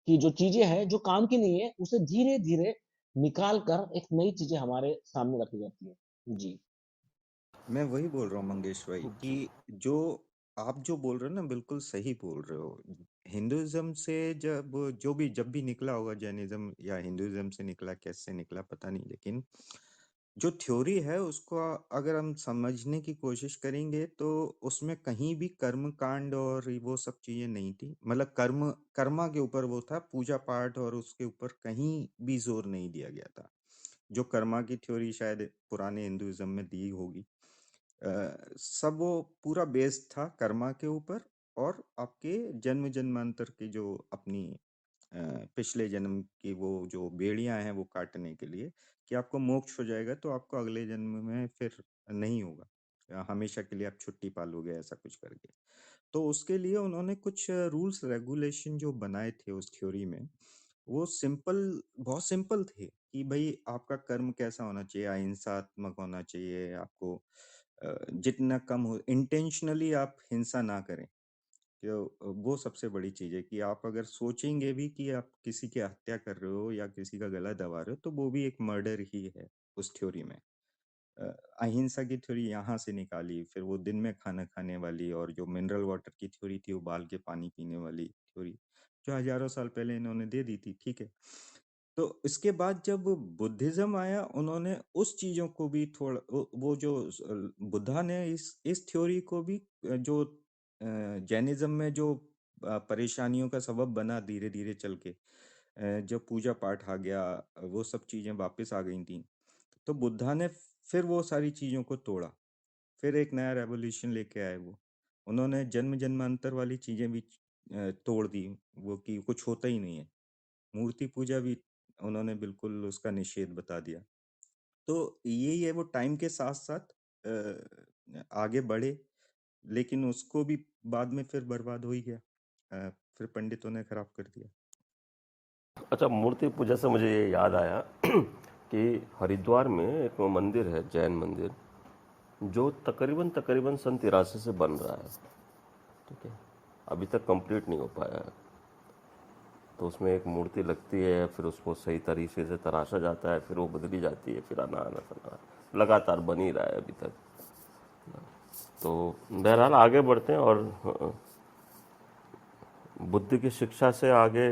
की जो चीजें हैं जो काम की नहीं है उसे धीरे धीरे निकाल कर एक नई चीजें हमारे सामने रखी जाती है जी। मैं वही बोल रहा हूँ मंगेश भाई जी। कि जो आप जो बोल रहे हो ना बिल्कुल सही बोल रहे हो। हिंदुइज्म से जब भी निकला होगा, जैनिज्म या हिंदुइज्म से निकला, कैसे निकला पता नहीं, लेकिन जो थ्योरी है उसको अगर हम समझने की कोशिश करेंगे तो उसमें कहीं भी कर्म कांड और वो सब चीजें नहीं थी। मतलब कर्मा के ऊपर वो था, पूजा पाठ और उसके ऊपर कहीं भी जोर नहीं दिया गया था। जो कर्मा की थ्योरी शायद पुराने हिंदुइज्म में दी होगी, सब वो पूरा बेस्ड था कर्मा के ऊपर और आपके जन्म जन्मांतर की जो अपनी पिछले जन्म की वो जो बेड़ियां हैं वो काटने के लिए कि आपको मोक्ष हो जाएगा तो आपको अगले जन्म में फिर नहीं होगा, हमेशा के लिए आप छुट्टी पालोगे, ऐसा कुछ करके। तो उसके लिए उन्होंने कुछ रूल्स रेगुलेशन जो बनाए थे उस थ्योरी में, वो बहुत सिंपल थे कि भाई आपका कर्म कैसा होना चाहिए, अहिंसात्मक होना चाहिए, आपको जितना कम हो, इंटेंशनली आप हिंसा ना करें। वो सबसे बड़ी चीज है कि आप अगर सोचेंगे भी कि आप किसी की हत्या कर रहे हो या किसी का गला दबा रहे हो तो वो भी एक मर्डर ही है उस थ्योरी में। अहिंसा की थ्योरी यहाँ से निकाली, फिर वो दिन में खाना खाने वाली, और जो मिनरल वाटर की थ्योरी थी उबाल के पानी पीने वाली थ्योरी, जो हजारों साल पहले इन्होंने दे दी थी, ठीक है। तो इसके बाद जब बुद्धिज्म आया उन्होंने उस चीजों को भी थोड़ा वो जो बुद्धा ने इस थ्योरी को भी जो जैनिज्म में जो परेशानियों का सबब बना धीरे धीरे चल के, जब पूजा पाठ आ गया, वो सब चीजें वापस आ गई थी, तो बुद्धा ने फिर वो सारी चीजों को तोड़ा, फिर एक नया रेवोल्यूशन लेके आए वो। उन्होंने जन्म जन्मांतर वाली चीजें भी तोड़ दी, वो कि कुछ होता ही नहीं है। मूर्ति पूजा भी उन्होंने बिल्कुल उसका निषेध बता दिया। तो यही है, वो टाइम के साथ साथ आगे बढ़े, लेकिन उसको भी बाद में फिर बर्बाद हो ही गया, फिर पंडितों ने खराब कर दिया। अच्छा, मूर्ति पूजा से मुझे ये याद आया कि हरिद्वार में एक मंदिर है, जैन मंदिर, जो तकरीबन सन 83 से बन रहा है, ठीक है, अभी तक कंप्लीट नहीं हो पाया है। तो उसमें एक मूर्ति लगती है, फिर उसको सही तरीके से तराशा जाता है, फिर वो बदली जाती है, फिर आना लगातार बन ही रहा है अभी तक। तो बहरहाल आगे बढ़ते हैं, और बुद्ध की शिक्षा से आगे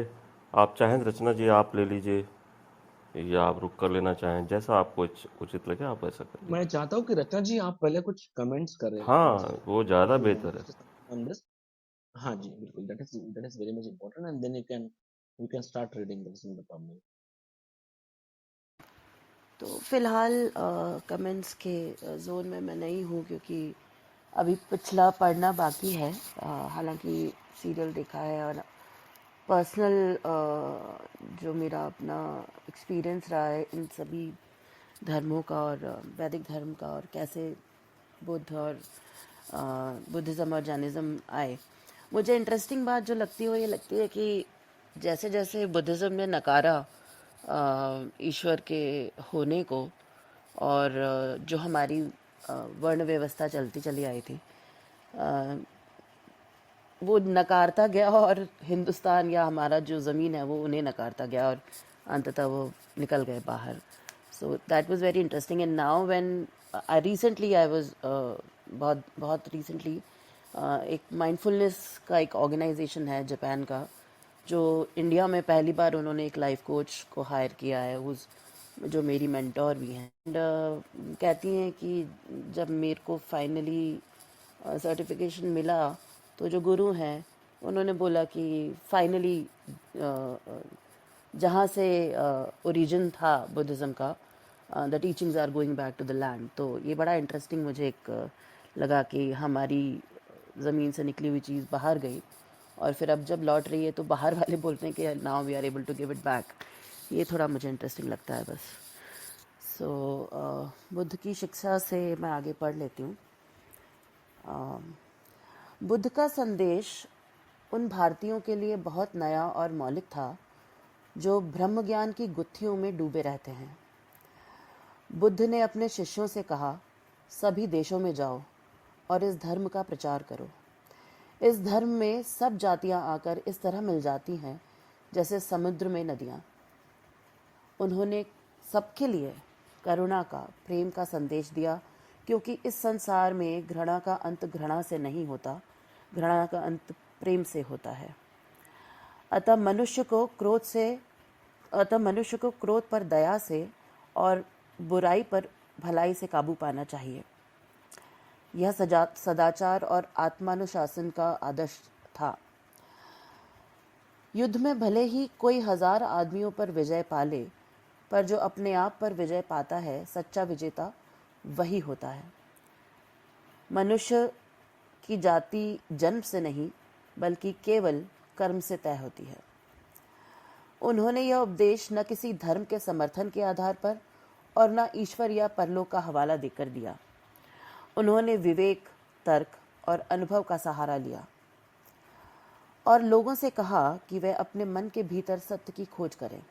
आप चाहें रचना जी आप ले लीजिए, या आप रुक कर लेना चाहें, जैसा आपको उचित लगे आप ऐसा करिए। मैं चाहता हूँ कि रत्ना जी आप पहले कुछ कमेंट्स करें हाँ, वो ज़्यादा बेहतर है। On this. हाँ जी, बिल्कुल, that is very much important, and then you can start reading the problem. तो फिलहाल कमेंट्स के जोन में मैं नहीं हूँ, क्योंकि अभी पिछला पढ़ना बाकी है। हालांकि सीरियल देखा है, और पर्सनल जो मेरा अपना एक्सपीरियंस रहा है इन सभी धर्मों का, और वैदिक धर्म का, और कैसे बुद्ध और बुद्धिज़्म और जैनिज़्म आए। मुझे इंटरेस्टिंग बात जो लगती है वो ये लगती है कि जैसे जैसे बुद्धिज़्म ने नकारा ईश्वर के होने को, और जो हमारी वर्ण व्यवस्था चलती चली आई थी, वो नकारता गया, और हिंदुस्तान या हमारा जो ज़मीन है वो उन्हें नकारता गया, और अंततः वो निकल गए बाहर। So that was very interesting. And now when I was बहुत बहुत रिसेंटली एक माइंडफुलनेस का एक ऑर्गेनाइजेशन है जापान का, जो इंडिया में पहली बार उन्होंने एक लाइफ कोच को हायर किया है, जो मेरी मेंटोर भी हैं। एंड कहती हैं कि जब मेरे को फाइनली सर्टिफिकेशन मिला, तो जो गुरु हैं उन्होंने बोला कि फाइनली जहाँ से ओरिजिन था बुद्धिज़्म का, the teachings are going back to the land. तो ये बड़ा इंटरेस्टिंग मुझे एक लगा कि हमारी ज़मीन से निकली हुई चीज़ बाहर गई, और फिर अब जब लौट रही है तो बाहर वाले बोलते हैं कि now we are able to give it back. ये थोड़ा मुझे इंटरेस्टिंग लगता है बस। सो बुद्ध की शिक्षा से मैं आगे पढ़ लेती हूँ। बुद्ध का संदेश उन भारतीयों के लिए बहुत नया और मौलिक था जो ब्रह्म ज्ञान की गुत्थियों में डूबे रहते हैं। बुद्ध ने अपने शिष्यों से कहा, सभी देशों में जाओ और इस धर्म का प्रचार करो। इस धर्म में सब जातियां आकर इस तरह मिल जाती हैं जैसे समुद्र में नदियां। उन्होंने सबके लिए करुणा का, प्रेम का संदेश दिया, क्योंकि इस संसार में घृणा का अंत घृणा से नहीं होता, घृणा का अंत प्रेम से होता है। अतः मनुष्य को क्रोध पर दया से और बुराई पर भलाई से काबू पाना चाहिए। यह सदाचार और आत्मानुशासन का आदर्श था। युद्ध में भले ही कोई 1000 आदमियों पर विजय पाले, पर जो अपने आप पर विजय पाता है, सच्चा विजेता वही होता है। मनुष्य की जाति जन्म से नहीं, बल्कि केवल कर्म से तय होती है। उन्होंने यह उपदेश न किसी धर्म के समर्थन के आधार पर और न ईश्वर या परलोक का हवाला देकर दिया। उन्होंने विवेक, तर्क और अनुभव का सहारा लिया और लोगों से कहा कि वे अपने मन के भीतर सत्य की खोज करें।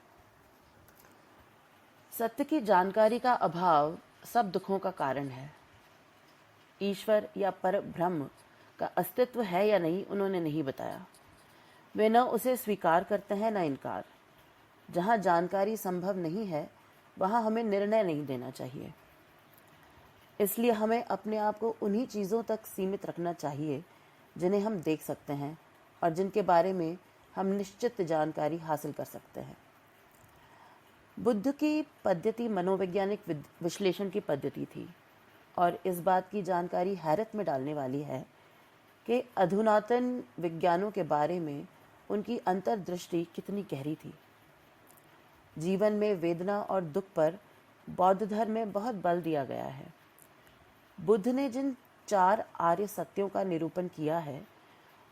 सत्य की जानकारी का अभाव सब दुखों का कारण है। ईश्वर या पर ब्रह्म का अस्तित्व है या नहीं, उन्होंने नहीं बताया। वे न उसे स्वीकार करते हैं न इनकार। जहाँ जानकारी संभव नहीं है, वहाँ हमें निर्णय नहीं देना चाहिए। इसलिए हमें अपने आप को उन्हीं चीज़ों तक सीमित रखना चाहिए जिन्हें हम देख सकते हैं और जिनके बारे में हम निश्चित जानकारी हासिल कर सकते हैं। बुद्ध की पद्धति मनोवैज्ञानिक विश्लेषण की पद्धति थी, और इस बात की जानकारी हैरत में डालने वाली है कि अधुनातन विज्ञानों के बारे में उनकी अंतर्दृष्टि कितनी गहरी थी। जीवन में वेदना और दुख पर बौद्ध धर्म में बहुत बल दिया गया है। बुद्ध ने जिन 4 आर्य सत्यों का निरूपण किया है,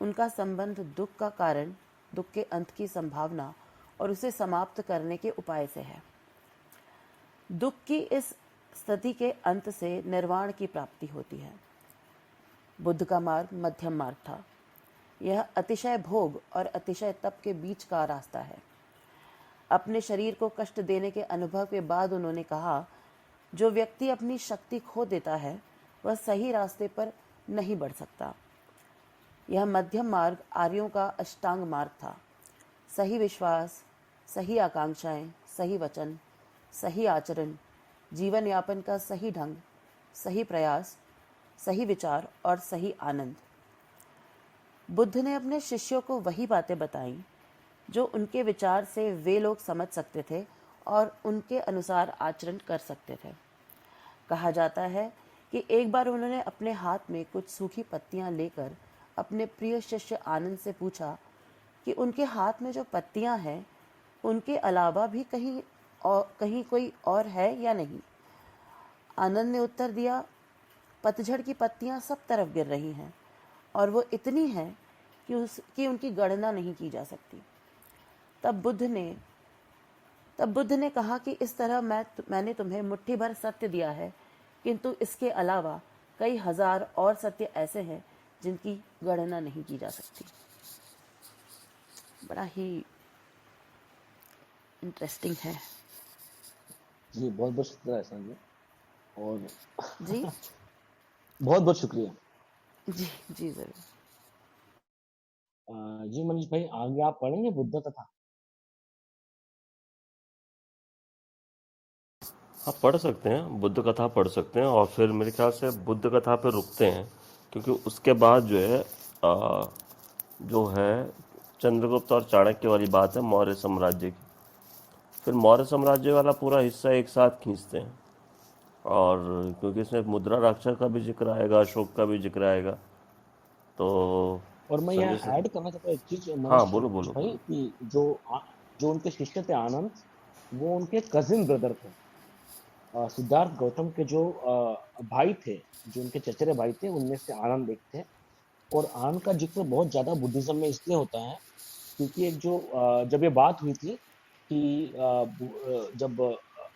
उनका संबंध दुख का कारण, दुख के अंत की संभावना और उसे समाप्त करने के उपाय से है। दुख की इस स्थिति के अंत से निर्वाण की प्राप्ति होती है। बुद्ध का मार्ग मध्यम मार्ग था। यह अतिशय भोग और अतिशय तप के बीच का रास्ता है। अपने शरीर को कष्ट देने के अनुभव के बाद उन्होंने कहा, जो व्यक्ति अपनी शक्ति खो देता है वह सही रास्ते पर नहीं बढ़ सकता। यह मध्यम मार्ग आर्यों का अष्टांग मार्ग था। सही विश्वास, सही आकांक्षाएं, सही वचन, सही आचरण, जीवन यापन का सही ढंग, सही प्रयास, सही विचार और सही आनंद। बुद्ध ने अपने शिष्यों को वही बातें बताईं जो उनके विचार से वे लोग समझ सकते थे और उनके अनुसार आचरण कर सकते थे। कहा जाता है कि एक बार उन्होंने अपने हाथ में कुछ सूखी पत्तियां लेकर अपने प्रिय शिष्य आनंद से पूछा कि उनके हाथ में जो पत्तियां हैं उनके अलावा भी कहीं कोई और है या नहीं। आनंद ने उत्तर दिया, पतझड़ की पत्तियां सब तरफ गिर रही हैं और वो इतनी हैं कि उनकी गणना नहीं की जा सकती। तब बुद्ध ने कहा कि इस तरह मैंने तुम्हें मुट्ठी भर सत्य दिया है, किंतु इसके अलावा कई हजार और सत्य ऐसे हैं जिनकी गणना नहीं की जा सकती। बड़ा ही इंटरेस्टिंग है। जी बहुत बहुत शुक्रिया ऐसा जी, और जी बहुत बहुत शुक्रिया। जी जी जरूर। जी मनीष भाई, आगे आप पढ़ेंगे बुद्ध कथा? आप पढ़ सकते हैं, बुद्ध कथा पढ़ सकते हैं, और फिर मेरे ख्याल से बुद्ध कथा पे रुकते हैं, क्योंकि उसके बाद जो है जो है चंद्रगुप्त और चाणक्य वाली बात है मौर्य साम्राज्य की। फिर मौर्य साम्राज्य वाला पूरा हिस्सा एक साथ खींचते हैं, और क्योंकि इसमें मुद्रा राक्षस का भी जिक्र आएगा, अशोक का भी जिक्र आएगा, तो और मैं संजय यहाँ सर। ऐड करना चाहता हूँ एक चीज हाँ, मनीष बोलो बोलो भाई, बोलो। कि जो उनके शिष्य थे आनंद, वो उनके कजिन ब्रदर थे। सिद्धार्थ गौतम के जो भाई थे, जो उनके चचेरे भाई थे, उनमें से आनंद एक थे। और आनंद का जिक्र बहुत ज्यादा बुद्धिज्म में इसलिए होता है क्योंकि एक जो जब ये बात हुई थी कि जब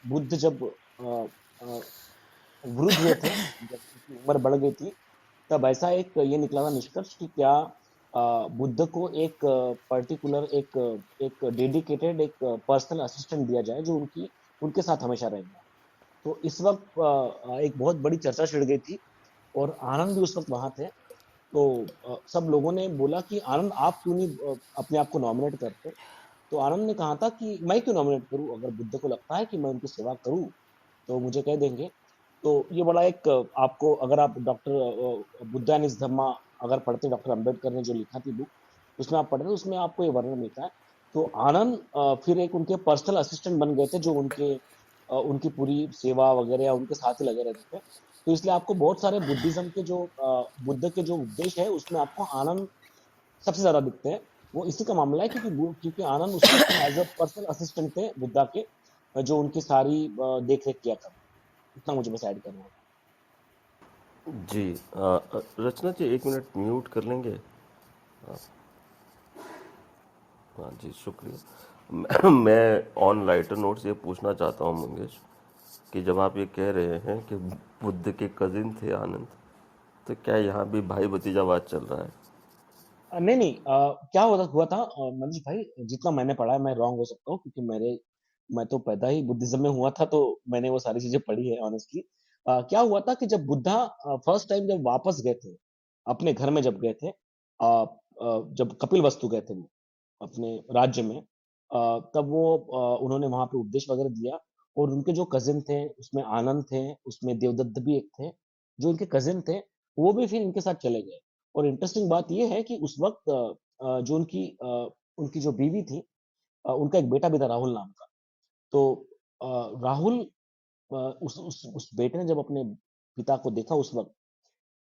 बुद्ध जब वृद्ध हुए थे, जब उनकी उम्र बढ़ गई थी, तब ऐसा एक ये निकला था निष्कर्ष कि क्या बुद्ध को एक पर्टिकुलर एक डेडिकेटेड एक पर्सनल असिस्टेंट दिया जाए जो उनके साथ हमेशा रहेगा। तो इस वक्त एक बहुत बड़ी चर्चा छिड़ गई थी, और आनंद भी उस वक्त वहां थे। तो सब लोगों ने बोला कि आनंद आप क्यों नहीं अपने आप को नॉमिनेट करते? तो आनंद ने कहा था कि मैं क्यों नॉमिनेट करूं, अगर बुद्ध को लगता है कि मैं उनकी सेवा करूं तो मुझे कह देंगे। तो ये बड़ा एक आपको, अगर आप डॉक्टर बुद्ध एंड हिज धम्मा अगर पढ़ते, डॉक्टर अंबेडकर ने जो लिखा थी बुक, उसमें आप पढ़ते तो उसमें आपको ये वर्णन मिलता है। तो आनंद फिर एक उनके पर्सनल असिस्टेंट बन गए थे, जो उनकी पूरी सेवा वगैरह या उनके साथ ही लगे रहते थे। तो इसलिए आपको बहुत सारे बुद्धिज्म के जो बुद्ध के जो उपदेश है उसमें आपको आनंद सबसे ज्यादा दिखते हैं। वो इसी का मामला है क्योंकि आनंद उस वक्त एज अ पर्सनल असिस्टेंट थे बुद्धा के, जो उनकी सारी देख रेख किया कर। इतना मुझे बस ऐड करना होगा। जी, रचना जी 1 मिनट म्यूट कर लेंगे? हाँ जी, शुक्रिया। मैं ऑन लाइटर नोट्स ये पूछना चाहता हूँ मंगेश, कि जब आप ये कह रहे हैं कि बुद्ध के कजिन थे आनंद, तो क्या यहाँ भी भाई भतीजावाद चल रहा है? नहीं नहीं, क्या हुआ था मनीष भाई, जितना मैंने पढ़ा है, मैं रॉन्ग हो सकता हूँ क्योंकि मैं तो पैदा ही बुद्धिज्म में हुआ था, तो मैंने वो सारी चीजें पढ़ी है ऑनेस्टली। क्या हुआ था कि जब बुद्धा फर्स्ट टाइम जब वापस गए थे अपने घर में, जब गए थे जब कपिल वस्तु गए थे वो अपने राज्य में, तब वो उन्होंने वहां पे उपदेश वगैरह दिया। और उनके जो कजिन थे उसमें आनंद थे, उसमें देवदत्त भी एक थे, जो उनके कजिन थे, वो भी फिर इनके साथ चले गए। और इंटरेस्टिंग बात यह है कि उस वक्त जो उनकी जो बीवी थी, उनका एक बेटा भी था राहुल नाम का। तो राहुल, उस बेटे ने जब अपने पिता को देखा उस वक्त,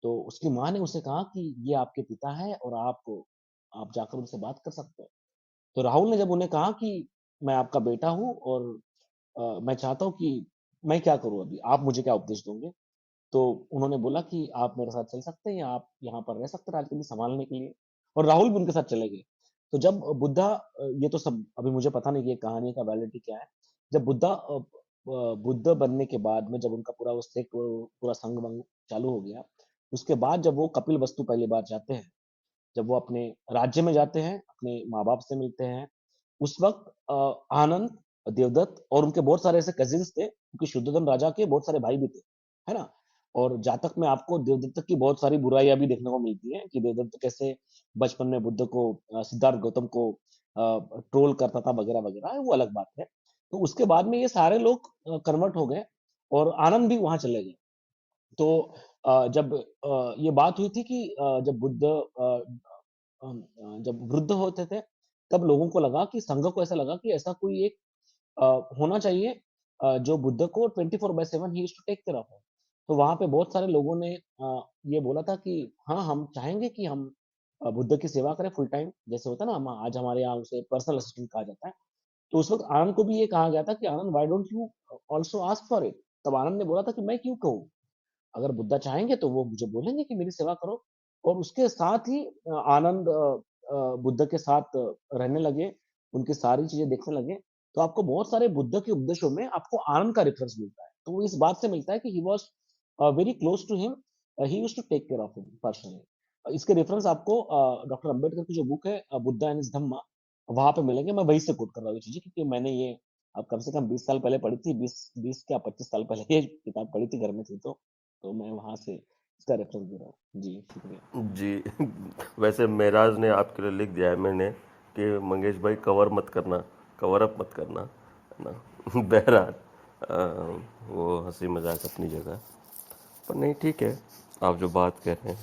तो उसकी माँ ने उसे कहा कि ये आपके पिता है और आप जाकर उनसे बात कर सकते हैं। तो राहुल ने जब उन्हें कहा कि मैं आपका बेटा हूँ और मैं चाहता हूँ कि मैं क्या करूँ, अभी आप मुझे क्या उपदेश दोगे? तो उन्होंने बोला कि आप मेरे साथ चल सकते हैं या आप यहाँ पर रह सकते हैं राजगद्दी संभालने के लिए। और राहुल भी उनके साथ चले गए। तो जब बुद्धा, ये तो सब अभी मुझे पता नहीं कि ये कहानी का वैलिडिटी क्या है। जब बुद्ध बनने के बाद में, जब उनका पूरा वो सेक्ट, पूरा संग वंग चालू हो गया, उसके बाद जब वो कपिल वस्तु पहली बार जाते हैं, जब वो अपने राज्य में जाते हैं, अपने माँ बाप से मिलते हैं, उस वक्त आनंद, देवदत्त और उनके बहुत सारे ऐसे कजिन्स थे, क्योंकि शुद्धोधन राजा के बहुत सारे भाई भी थे, है ना। और जातक में आपको देवदत्त की बहुत सारी बुराइयां भी देखने को मिलती हैं कि देवदत्त कैसे बचपन में बुद्ध को, सिद्धार्थ गौतम को ट्रोल करता था वगैरह वगैरह, वो अलग बात है। तो उसके बाद में ये सारे लोग कन्वर्ट हो गए और आनंद भी वहां चले गए। तो जब ये बात हुई थी कि जब बुद्ध जब वृद्ध होते थे, तब लोगों को लगा कि संघ को ऐसा लगा कि ऐसा कोई एक अ, होना चाहिए जो बुद्ध को 24/7 ही used to take care of. तो वहां पे बहुत सारे लोगों ने ये बोला था कि हाँ, हम चाहेंगे कि हम बुद्ध की सेवा करें फुल टाइम, जैसे होता है ना, हम आज हमारे यहाँ उसे पर्सनल असिस्टेंट कहा जाता है। तो उस वक्त आनंद को भी ये कहा गया था कि Anand, why don't you also ask for it. तब आनंद ने बोला था कि मैं क्यों कहूँ, अगर बुद्धा चाहेंगे तो वो मुझे बोलेंगे कि मेरी सेवा करो। और उसके साथ ही आनंद बुद्ध के साथ रहने लगे, उनकी सारी चीजें देखने लगे। तो आपको बहुत सारे बुद्ध के उपदेशों में आपको आनंद का रेफरेंस मिलता है। तो वो इस बात से मिलता है कि he was very close to him, he used to take care of him personally. इसके रेफरेंस आपको डॉक्टर अंबेडकर की जो बुक है बुद्धा एंड हिज धम्मा, वहां पे मिलेंगे। मैं वहीं से कोट कर रहा हूँ ये चीजें, क्योंकि मैंने ये अब कम से कम 20 साल पहले पढ़ी थी, 20 क्या 25 साल पहले ये किताब पढ़ी थी, घर में थी। तो मैं वहां से इसका रेफरेंस दे रहा हूँ जी। शुक्रिया। जी। वैसे मेराज ने आपके लिए लिख दिया है मैंने कि मंगेश भाई कवर मत करना, कवर अप मत करना, है ना। बहरहाल वो हंसी मजाक अपनी जगह, पर नहीं, ठीक है आप जो बात कह रहे हैं।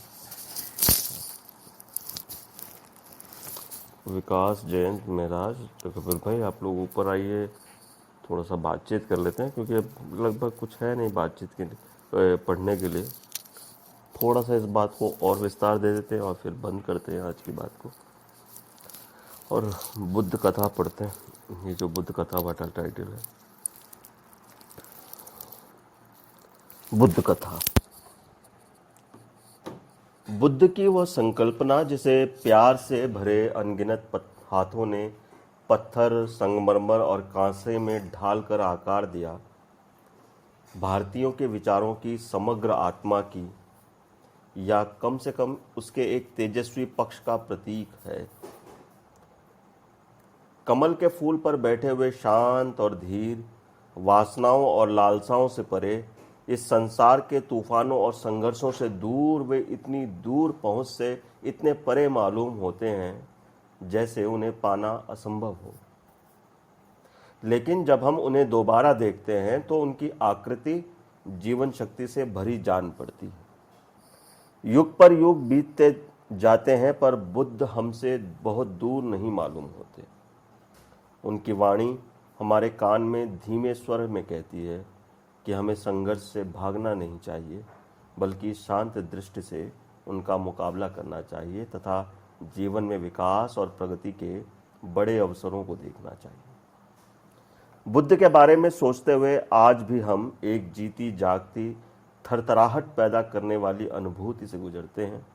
विकास, जयंत, मेराज, तो कपिल भाई आप लोग ऊपर आइए, थोड़ा सा बातचीत कर लेते हैं, क्योंकि अब लगभग कुछ है नहीं बातचीत के लिए, पढ़ने के लिए। थोड़ा सा इस बात को और विस्तार दे देते हैं और फिर बंद करते हैं आज की बात को, और बुद्ध कथा पढ़ते हैं। ये जो बुद्ध कथा वाला टाइटल है, बुद्ध कथा। बुद्ध की वह संकल्पना जिसे प्यार से भरे अनगिनत हाथों ने पत्थर, संगमरमर और कांसे में ढालकर आकार दिया, भारतीयों के विचारों की समग्र आत्मा की, या कम से कम उसके एक तेजस्वी पक्ष का प्रतीक है। कमल के फूल पर बैठे हुए शांत और धीर, वासनाओं और लालसाओं से परे, इस संसार के तूफानों और संघर्षों से दूर, वे इतनी दूर पहुंच से इतने परे मालूम होते हैं जैसे उन्हें पाना असंभव हो। लेकिन जब हम उन्हें दोबारा देखते हैं तो उनकी आकृति जीवन शक्ति से भरी जान पड़ती है। युग पर युग बीतते जाते हैं, पर बुद्ध हमसे बहुत दूर नहीं मालूम होते। उनकी वाणी हमारे कान में धीमे स्वर में कहती है कि हमें संघर्ष से भागना नहीं चाहिए, बल्कि शांत दृष्टि से उनका मुकाबला करना चाहिए तथा जीवन में विकास और प्रगति के बड़े अवसरों को देखना चाहिए। बुद्ध के बारे में सोचते हुए आज भी हम एक जीती जागती थरथराहट पैदा करने वाली अनुभूति से गुजरते हैं।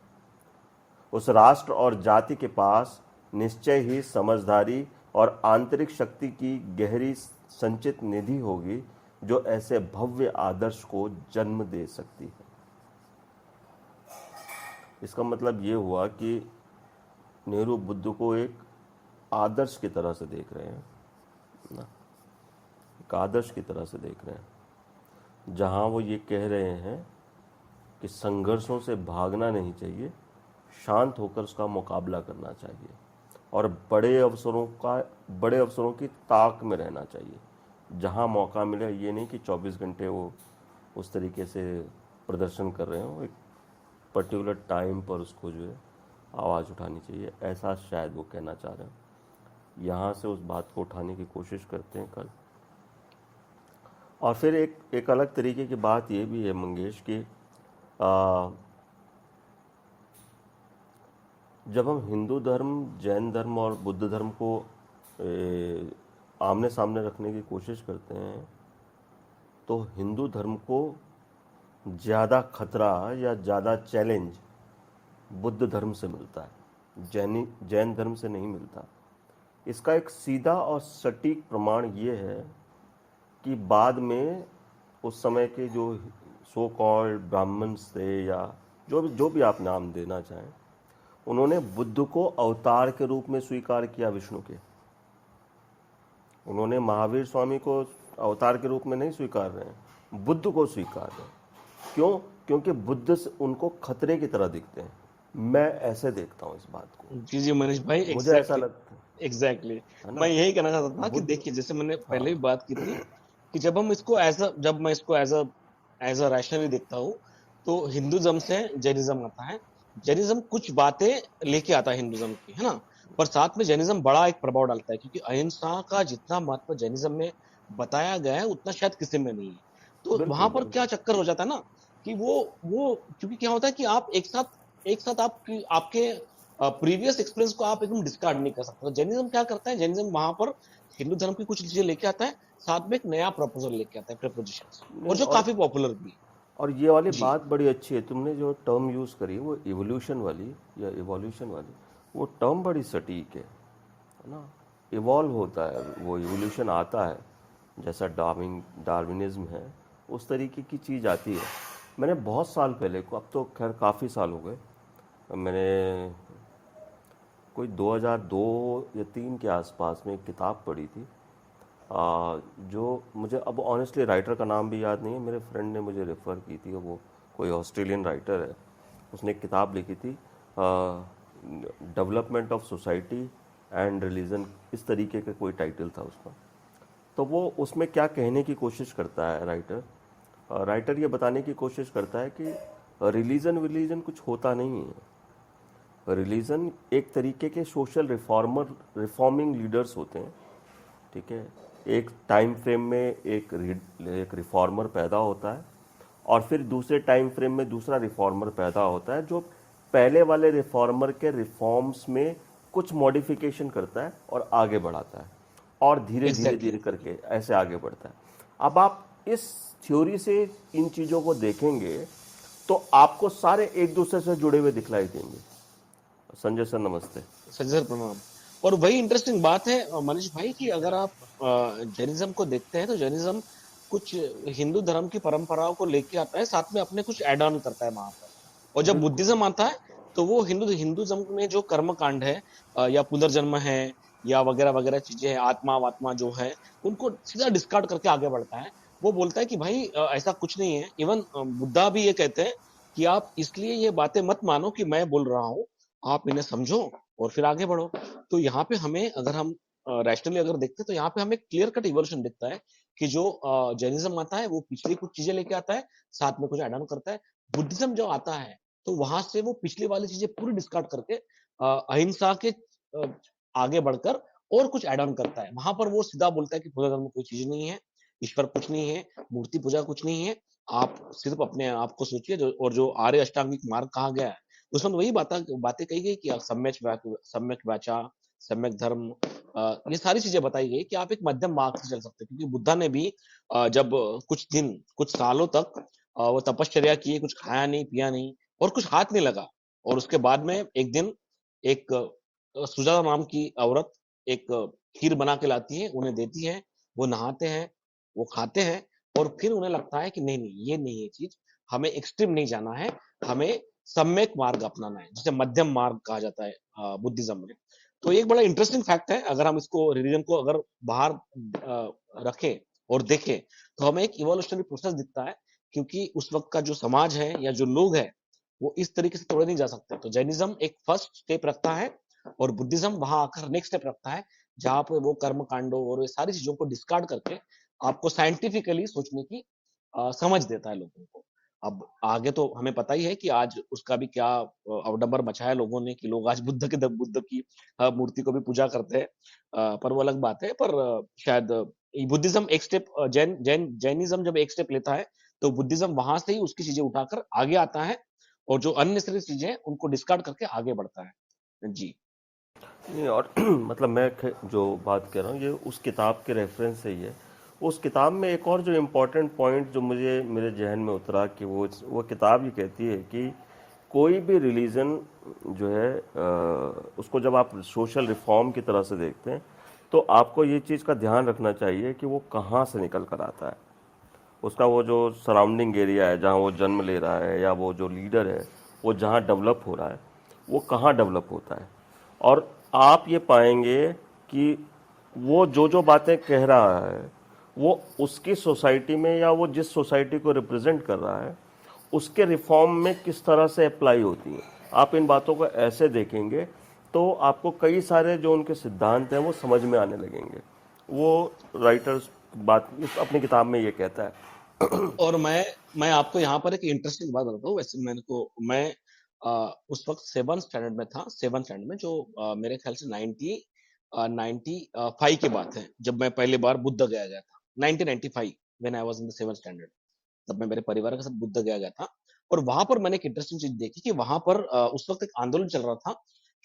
उस राष्ट्र और जाति के पास निश्चय ही समझदारी और आंतरिक शक्ति की गहरी संचित निधि होगी जो ऐसे भव्य आदर्श को जन्म दे सकती है। इसका मतलब ये हुआ कि नेहरू बुद्ध को एक आदर्श की तरह से देख रहे हैं ना, एक आदर्श की तरह से देख रहे हैं, जहां वो ये कह रहे हैं कि संघर्षों से भागना नहीं चाहिए, शांत होकर उसका मुकाबला करना चाहिए और बड़े अवसरों की ताक में रहना चाहिए। जहां मौका मिले, ये नहीं कि 24 घंटे वो उस तरीके से प्रदर्शन कर रहे हो, एक पर्टिकुलर टाइम पर उसको जो है आवाज़ उठानी चाहिए, ऐसा शायद वो कहना चाह रहे हैं। यहाँ से उस बात को उठाने की कोशिश करते हैं कल। और फिर एक अलग तरीके की बात ये भी है मंगेश कि जब हम हिंदू धर्म, जैन धर्म और बुद्ध धर्म को आमने सामने रखने की कोशिश करते हैं, तो हिंदू धर्म को ज़्यादा खतरा या ज़्यादा चैलेंज बुद्ध धर्म से मिलता है, जैन धर्म से नहीं मिलता। इसका एक सीधा और सटीक प्रमाण ये है कि बाद में उस समय के जो सो कॉल्ड ब्राह्मण्स थे, या जो भी आप नाम देना चाहें, उन्होंने बुद्ध को अवतार के रूप में स्वीकार किया विष्णु के। उन्होंने महावीर स्वामी को अवतार के रूप में नहीं स्वीकार रहे हैं, बुद्ध को स्वीकार रहे हैं। क्यों? क्योंकि बुद्ध उनको खतरे की तरह दिखते हैं। मैं ऐसे देखता हूँ इस बात को। जी जी मनीष भाई, मुझे ऐसा लगता है, एग्जैक्टली है ना? मैं यही कहना चाहता था कि बुद्ध, देखिए, जैसे मैंने हाँ, पहले भी बात की थी कि जब मैं इसको एज अ रैशनली देखता हूँ, तो हिंदुज्म से जैनिज्म आता है। जैनिज्म कुछ बातें लेके आता है हिंदुज्म की, है ना, पर साथ में जैनिज्म बड़ा एक प्रभाव डालता है, क्योंकि अहिंसा का जितना महत्व जैनिज्म में बताया गया है उतना शायद किसी में नहीं है। तो वहां बिल्कुल पर क्या बिल्कुल। चक्कर हो जाता है ना, कि वो क्योंकि क्या होता है कि आप एक साथ आपके प्रीवियस एक्सपीरियंस को आप एकदम डिस्कार्ड नहीं कर सकते। तो जैनिज्म क्या करता है, जैनिज्म वहां पर हिंदू धर्म की कुछ चीजें लेके आता है, साथ में एक नया प्रपोजल लेके आता है, प्रपोजिशंस, और नहीं, जो काफी पॉपुलर भी है। और ये वाली जी बात बड़ी अच्छी है, तुमने जो टर्म यूज़ करी वो इवोल्यूशन वाली या इवोल्यूशन वाली, वो टर्म बड़ी सटीक है ना? इवॉल्व होता है, वो इवोल्यूशन आता है, जैसा डार्विनिज्म है उस तरीके की चीज़ आती है। मैंने बहुत साल पहले को, अब तो खैर काफ़ी साल हो गए, मैंने कोई 2002 या 3 के आसपास में एक किताब पढ़ी थी, जो मुझे अब ऑनेस्टली राइटर का नाम भी याद नहीं है, मेरे फ्रेंड ने मुझे रेफ़र की थी, वो कोई ऑस्ट्रेलियन राइटर है। उसने एक किताब लिखी थी, development of society and religion, इस तरीके का कोई टाइटल था उसका। तो वो उसमें क्या कहने की कोशिश करता है राइटर ये बताने की कोशिश करता है कि रिलीजन कुछ होता नहीं है। रिलीजन एक तरीके के सोशल रिफॉर्मिंग लीडर्स होते हैं, ठीक है? एक टाइम फ्रेम में एक रिफॉर्मर पैदा होता है, और फिर दूसरे टाइम फ्रेम में दूसरा रिफॉर्मर पैदा होता है, जो पहले वाले रिफॉर्मर के रिफॉर्म्स में कुछ मॉडिफिकेशन करता है और आगे बढ़ाता है, और धीरे धीरे एग्जैक्टली धीरे करके ऐसे आगे बढ़ता है। अब आप इस थ्योरी से इन चीज़ों को देखेंगे तो आपको सारे एक दूसरे से जुड़े हुए दिखलाई देंगे। संजय सर नमस्ते। संजय सर प्रणाम। और वही इंटरेस्टिंग बात है मनीष भाई, कि अगर आप जैनिज्म को देखते हैं तो जैनिज्म कुछ हिंदू धर्म की परंपराओं को लेके आता है, साथ में अपने कुछ एड ऑन करता है वहां पर। और जब बिल्कुल बुद्धिज्म आता है तो वो हिंदुज्म में जो कर्म कांड है, या पुनर्जन्म है, या वगैरह वगैरह चीजें हैं, आत्मा वात्मा जो है, उनको सीधा डिस्कार्ड करके आगे बढ़ता है। वो बोलता है कि भाई ऐसा कुछ नहीं है। इवन बुद्धा भी ये कहते हैं कि आप इसलिए ये बातें मत मानो कि मैं बोल रहा हूँ, आप इन्हें समझो और फिर आगे बढ़ो। तो यहाँ पे हमें, अगर हम रैशनली अगर देखते हैं, तो यहाँ पे हमें क्लियर कट इवोल्यूशन दिखता है कि जो जैनिज्म आता है वो पिछली कुछ चीजें लेके आता है, साथ में कुछ एड ऑन करता है। बुद्धिज्म जो आता है तो वहां से वो पिछली वाली चीजें पूरी डिस्कार्ड करके अहिंसा के आगे बढ़कर और कुछ एड ऑन करता है। वहां पर वो सीधा बोलता है कि पूजा धर्म कोई चीज नहीं है, ईश्वर कुछ नहीं है, मूर्ति पूजा कुछ नहीं है, आप सिर्फ अपने आप को सोचिए। और जो आर्य अष्टांगिक मार्ग कहा गया है, उसमें वही बातें कही गई कि सम्यक वाचा, सम्यक धर्म, ये सारी चीजें बताई गई कि आप एक मध्यम मार्ग से चल सकते हैं। क्योंकि बुद्धा ने भी जब कुछ सालों तक वो तपश्चर्या किए, कुछ खाया नहीं पिया नहीं और कुछ हाथ नहीं लगा, और उसके बाद में एक दिन एक सुजाता नाम की औरत एक खीर बना के लाती है, उन्हें देती है, वो नहाते हैं, वो खाते हैं, और फिर उन्हें लगता है कि नहीं नहीं, ये नहीं है चीज, हमें एक्सट्रीम नहीं जाना है, हमें सम्यक मार्ग अपनाना है, जिसे मध्यम मार्ग कहा जाता है बुद्धिज्म में। तो एक बड़ा इंटरेस्टिंग फैक्ट है, अगर हम इसको रिलीजन को अगर बाहर रखें और देखें, तो हमें एक इवोल्यूशनरी प्रोसेस दिखता है। क्योंकि उस वक्त का जो समाज है या जो लोग हैं, वो इस तरीके से तोड़े नहीं जा सकते। तो जैनिज्म एक फर्स्ट स्टेप रखता है, और बुद्धिज्म वहां आकर नेक्स्ट स्टेप रखता है, जहां पे वो कर्म कांडों और ये सारी चीजों को डिस्कार्ड करके आपको साइंटिफिकली सोचने की समझ देता है लोगों को। अब आगे तो हमें पता ही है कि आज उसका भी क्या अवडंबर मचा है लोगों ने, कि लोग आज बुद्ध की मूर्ति को भी पूजा करते हैं। पर वो अलग बात है। पर शायद बुद्धिज्म एक स्टेप, जैनिज्म जब एक स्टेप लेता है, तो बुद्धिज्म वहां से ही उसकी चीजें उठाकर आगे आता है, और जो अननेसेसरी चीजें हैं उनको डिस्कार्ड करके आगे बढ़ता है। जी नहीं, और मतलब मैं जो बात कर रहा हूँ ये उस किताब के रेफरेंस से ही है। उस किताब में एक और जो इम्पोर्टेंट पॉइंट जो मुझे मेरे जहन में उतरा, कि वो किताब ये कहती है कि कोई भी रिलीजन जो है उसको जब आप सोशल रिफॉर्म की तरह से देखते हैं, तो आपको ये चीज़ का ध्यान रखना चाहिए कि वो कहाँ से निकल कर आता है। उसका वो जो सराउंडिंग एरिया है जहाँ वो जन्म ले रहा है, या वो जो लीडर है वो जहाँ डेवलप हो रहा है, वो कहाँ डेवलप होता है। और आप ये पाएंगे कि वो जो बातें कह रहा है वो उसकी सोसाइटी में या वो जिस सोसाइटी को रिप्रेजेंट कर रहा है उसके रिफॉर्म में किस तरह से अप्लाई होती हैं। आप इन बातों को ऐसे देखेंगे तो आपको कई सारे जो उनके सिद्धांत हैं वो समझ में आने लगेंगे। वो राइटर्स बात अपनी किताब में ये कहता है। और मैं आपको यहाँ पर एक इंटरेस्टिंग बात बताता हूँ। वैसे मैं उस वक्त 7th स्टैंडर्ड में था, 7th स्टैंडर्ड में, जो मेरे ख्याल से 95 की बात है, जब मैं पहली बार बुद्ध गया था। 1995 when I was in the 7th standard, तब मैं मेरे परिवार के साथ बुद्ध गया था। और वहां पर मैंने एक इंटरेस्टिंग चीज देखी कि वहां पर उस वक्त एक आंदोलन चल रहा था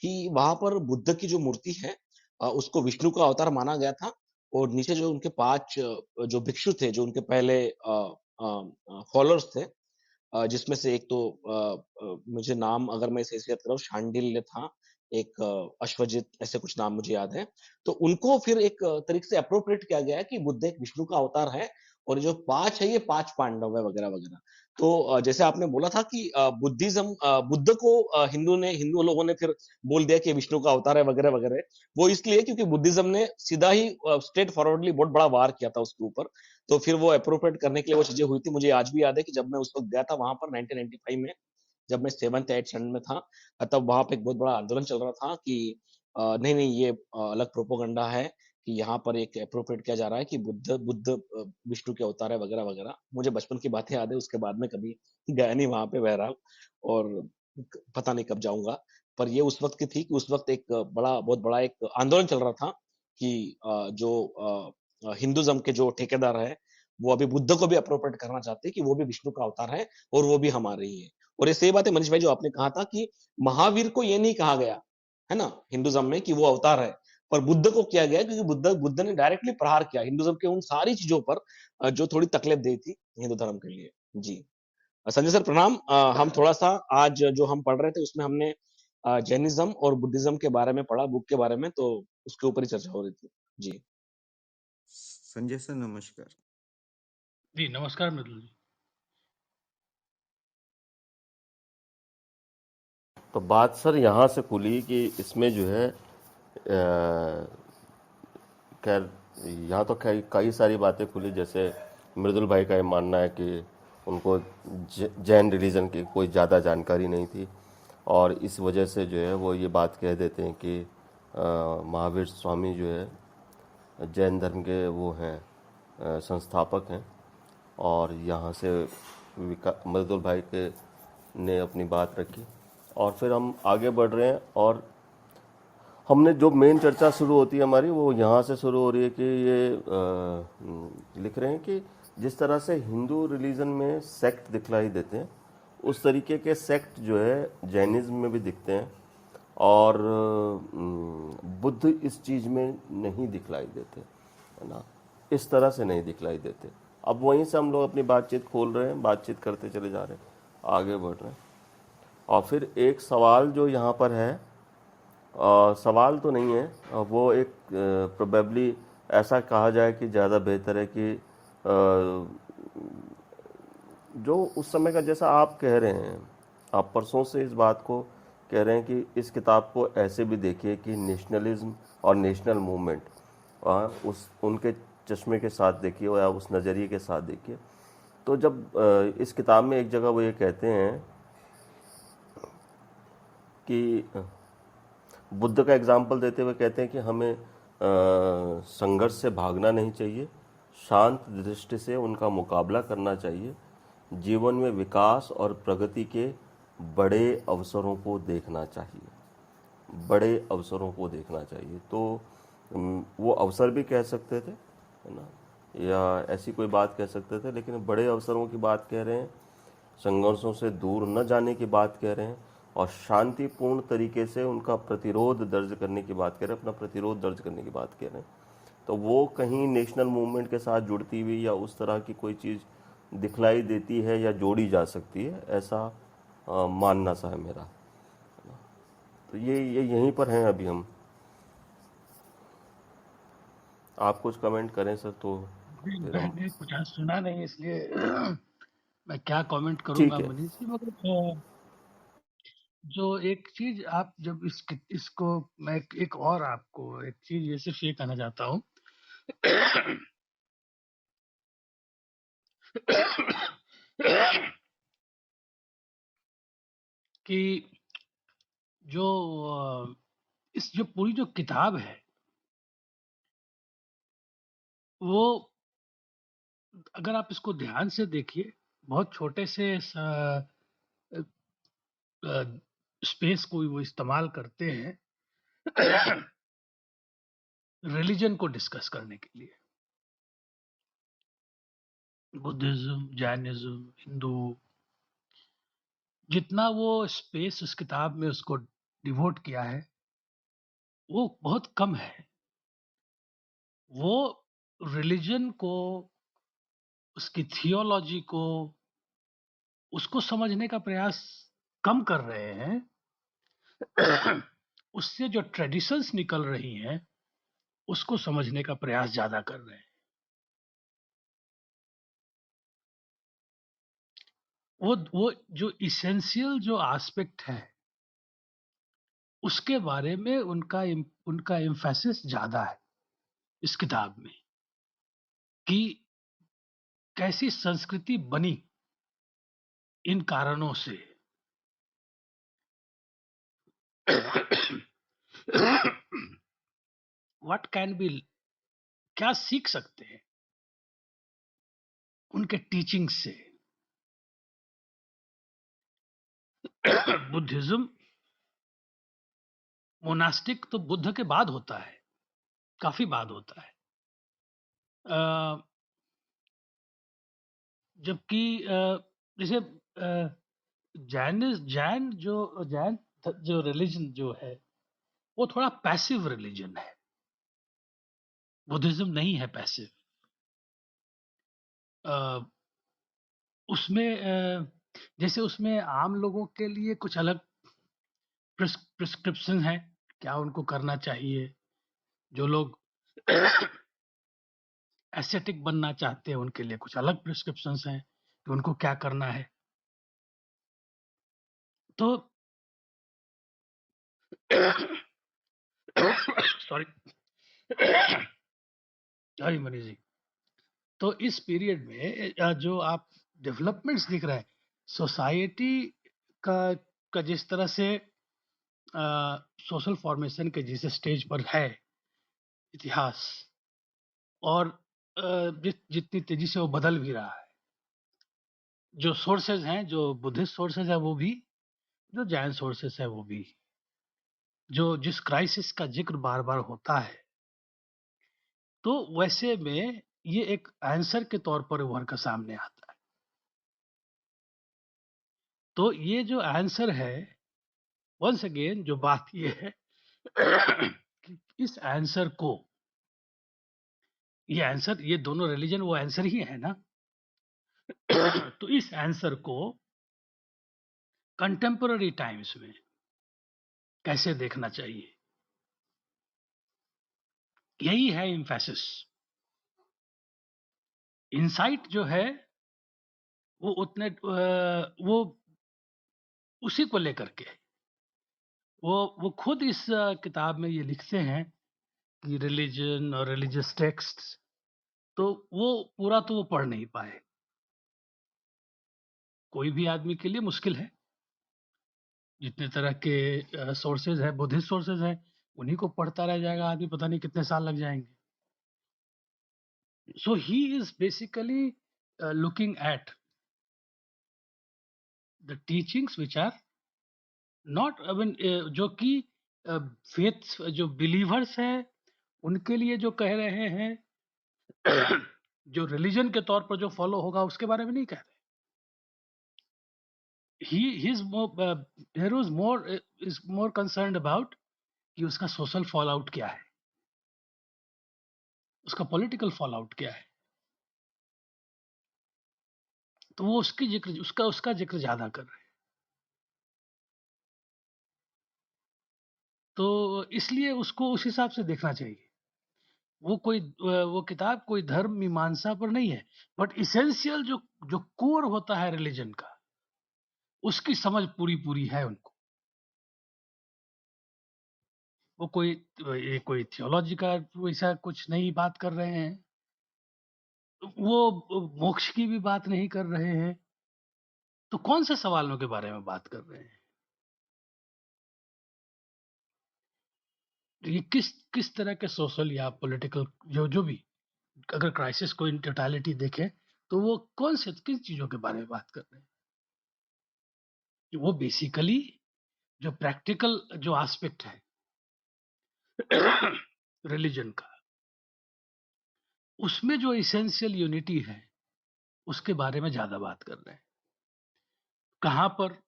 कि वहां पर बुद्ध की जो मूर्ति है उसको विष्णु का अवतार माना गया था। और नीचे जो उनके 5 जो भिक्षु थे, जो उनके पहले फॉलोअर्स थे, जिसमें से एक तो मुझे नाम, अगर मैं इसे याद कर रहा हूँ, शांडिल्य था, एक अश्वजित, ऐसे कुछ नाम मुझे याद है। तो उनको फिर एक तरीके से अप्रोप्रिएट किया गया है कि बुद्ध एक विष्णु का अवतार है और जो 5 है ये 5 पांडव है, वगैरह वगैरह। तो जैसे आपने बोला था कि बुद्धिज्म, बुद्ध को हिंदू लोगों ने फिर बोल दिया कि विष्णु का अवतार है, वगैरह वगैरह। वो इसलिए क्योंकि बुद्धिज्म ने सीधा ही स्ट्रेट फॉरवर्डली बहुत बड़ा वार किया था उसके ऊपर। तो फिर वो अप्रोप्रिएट करने के लिए वो चीजें हुई थी। मुझे आज भी याद है कि जब मैं उस वक्त गया था वहां पर 1995 में, जब मैं 7th 8th स्टैंडर्ड में था, तब वहां पे एक बहुत बड़ा आंदोलन चल रहा था कि नहीं नहीं, ये अलग प्रोपोगंडा है कि यहाँ पर एक अप्रोप्रिएट किया जा रहा है कि बुद्ध बुद्ध विष्णु के अवतार है, वगैरह वगैरह। मुझे बचपन की बातें याद है, उसके बाद में कभी गया नहीं वहां पे, बहरहाल। और पता नहीं कब जाऊंगा। पर ये उस वक्त की थी कि उस वक्त एक बहुत बड़ा एक आंदोलन चल रहा था कि जो हिंदुज्म के जो ठेकेदार है वो अभी बुद्ध को भी अप्रोप्रिएट करना चाहते हैं कि वो भी विष्णु का अवतार है और वो भी हमारे ही है। और ये सही बात है मनीष भाई, जो आपने कहा था कि महावीर को ये नहीं कहा गया है ना हिंदुज्म में कि वो अवतार है, पर बुद्ध को किया गया क्योंकि बुद्ध ने डायरेक्टली प्रहार किया हिंदुज्म के उन सारी चीजों पर जो थोड़ी तकलीफ दी थी हिंदू धर्म के लिए। जी संजय सर प्रणाम। हम थोड़ा सा आज जो हम पढ़ रहे थे उसमें हमने जैनिज्म और बुद्धिज्म के बारे में पढ़ा, बुक के बारे में, तो उसके ऊपर ही चर्चा हो रही थी। जी संजय सर नमस्कार। जी नमस्कार मृदुल जी। तो बात सर यहाँ से खुली कि इसमें जो है खैर यहाँ तो कई सारी बातें खुली। जैसे मृदुल भाई का ये मानना है कि उनको जैन रिलीजन की कोई ज़्यादा जानकारी नहीं थी और इस वजह से जो है वो ये बात कह देते हैं कि महावीर स्वामी जो है जैन धर्म के वो हैं संस्थापक हैं। और यहाँ से मृदुल भाई के ने अपनी बात रखी और फिर हम आगे बढ़ रहे हैं। और हमने जो मेन चर्चा शुरू होती है हमारी वो यहाँ से शुरू हो रही है कि ये लिख रहे हैं कि जिस तरह से हिंदू रिलीजन में सेक्ट दिखलाई देते हैं उस तरीके के सेक्ट जो है जैनिज्म में भी दिखते हैं और बुद्ध इस चीज़ में नहीं दिखलाई देते, है ना, इस तरह से नहीं दिखलाई देते। अब वहीं से हम लोग अपनी बातचीत खोल रहे हैं, बातचीत करते चले जा रहे हैं, आगे बढ़ रहे हैं। और फिर एक सवाल जो यहाँ पर है, सवाल तो नहीं है, वो एक प्रोबेबली ऐसा कहा जाए कि ज़्यादा बेहतर है कि जो उस समय का, जैसा आप कह रहे हैं, आप परसों से इस बात को कह रहे हैं कि इस किताब को ऐसे भी देखिए कि नेशनलिज्म और नेशनल मूवमेंट उस उनके चश्मे के साथ देखिए या उस नज़रिए के साथ देखिए। तो जब इस किताब में एक जगह वो ये कहते हैं कि बुद्ध का एग्जाम्पल देते हुए कहते हैं कि हमें संघर्ष से भागना नहीं चाहिए, शांत दृष्टि से उनका मुकाबला करना चाहिए, जीवन में विकास और प्रगति के बड़े अवसरों को देखना चाहिए, बड़े अवसरों को देखना चाहिए। तो वो अवसर भी कह सकते थे, है ना, या ऐसी कोई बात कह सकते थे, लेकिन बड़े अवसरों की बात कह रहे हैं, संघर्षों से दूर न जाने की बात कह रहे हैं और शांतिपूर्ण तरीके से उनका प्रतिरोध दर्ज करने की बात कह रहे हैं, अपना प्रतिरोध दर्ज करने की बात कह रहे हैं। तो वो कहीं नेशनल मूवमेंट के साथ जुड़ती हुई या उस तरह की कोई चीज़ दिखलाई देती है या जोड़ी जा सकती है, ऐसा मानना सा है मेरा। तो ये यहीं पर हैं अभी हम। आप कुछ कमेंट करें सर। तो मैंने कुछ आज सुना नहीं, इसलिए मैं क्या कमेंट करूंगा ठीक है। मनीष जी। मगर जो एक चीज आप जब इसको मैं एक और आपको एक चीज ये सिर्फ ये कहना चाहता हूँ कि जो इस जो पूरी जो किताब है वो अगर आप इसको ध्यान से देखिए बहुत छोटे से स्पेस को वो इस्तेमाल करते हैं रिलीजन को डिस्कस करने के लिए। बुद्धिज्म, जैनिज्म, हिंदू, जितना वो स्पेस उस किताब में उसको डिवोट किया है वो बहुत कम है। वो रिलीजन को, उसकी थियोलॉजी को, उसको समझने का प्रयास कम कर रहे हैं उससे जो ट्रेडिशंस निकल रही हैं उसको समझने का प्रयास ज्यादा कर रहे हैं। वो जो इसेंशियल जो एस्पेक्ट है उसके बारे में उनका एम्फेसिस ज्यादा है इस किताब में कि कैसी संस्कृति बनी इन कारणों से व्हाट कैन बी, क्या सीख सकते हैं उनके टीचिंग से। बुद्धिज्म मोनास्टिक तो बुद्ध के बाद होता है, काफी बाद होता है। जबकि जैसे जैन जो रिलीजन जो है वो थोड़ा पैसिव रिलीजन है, बुद्धिज्म नहीं है पैसिव। उसमें जैसे उसमें आम लोगों के लिए कुछ अलग प्रिस्क्रिप्शन है क्या उनको करना चाहिए। जो लोग एस्थेटिक बनना चाहते हैं उनके लिए कुछ अलग प्रिस्क्रिप्शंस हैं कि उनको क्या करना है। तो सॉरी सॉरी मनीष जी। तो इस पीरियड में जो आप डेवलपमेंट्स दिख रहे हैं सोसाइटी का जिस तरह से सोशल फॉर्मेशन के जिस स्टेज पर है इतिहास, और जितनी तेजी से वो बदल भी रहा है, जो सोर्सेज हैं, जो बुद्धिस्ट सोर्सेज है वो भी, जो जैन सोर्सेज है वो भी, जो जिस क्राइसिस का जिक्र बार बार होता है तो वैसे में ये एक आंसर के तौर पर उभर कर सामने आता है। तो ये जो आंसर है, वंस अगेन जो बात ये है कि इस आंसर को, ये आंसर, ये दोनों रिलीजन वो आंसर ही है ना तो इस आंसर को कंटेम्पररी टाइम्स में कैसे देखना चाहिए, यही है एम्फेसिस। इनसाइट जो है वो वो उसी को लेकर के वो खुद इस किताब में ये लिखते हैं कि रिलीजन और रिलीजियस टेक्स्ट, तो वो पूरा तो वो पढ़ नहीं पाए। कोई भी आदमी के लिए मुश्किल है, जितने तरह के सोर्सेज है, बुद्धिस्ट सोर्सेज है, उन्हीं को पढ़ता रह जाएगा आदमी, पता नहीं कितने साल लग जाएंगे। So he is basically looking at the teachings which are not, I mean जो कि फेथ जो बिलीवर्स हैं उनके लिए जो कह रहे हैं जो रिलीजन के तौर पर जो फॉलो होगा उसके बारे में नहीं कह रहे। he is more concerned about कि उसका सोशल फॉल आउट क्या है, उसका पॉलिटिकल फॉल आउट क्या है। तो वो उसका जिक्र ज्यादा कर रहे हैं। तो इसलिए उसको उस हिसाब से देखना चाहिए। वो किताब कोई धर्म मीमांसा पर नहीं है, बट इसेंशियल जो जो कोर होता है रिलीजन का, उसकी समझ पूरी पूरी है उनको। वो कोई थियोलॉजी का वैसा कुछ नई बात कर रहे हैं, वो मोक्ष की भी बात नहीं कर रहे हैं, तो कौन से सवालों के बारे में बात कर रहे हैं? ये किस तरह के सोशल या पॉलिटिकल जो भी, अगर क्राइसिस को इन टोटलिटी देखें तो वो किन चीजों के बारे में बात कर रहे हैं? वो बेसिकली जो प्रैक्टिकल जो एस्पेक्ट है रिलीजन का, उसमें जो इसेंशियल यूनिटी है उसके बारे में ज्यादा बात कर रहे हैं। कहाँ पर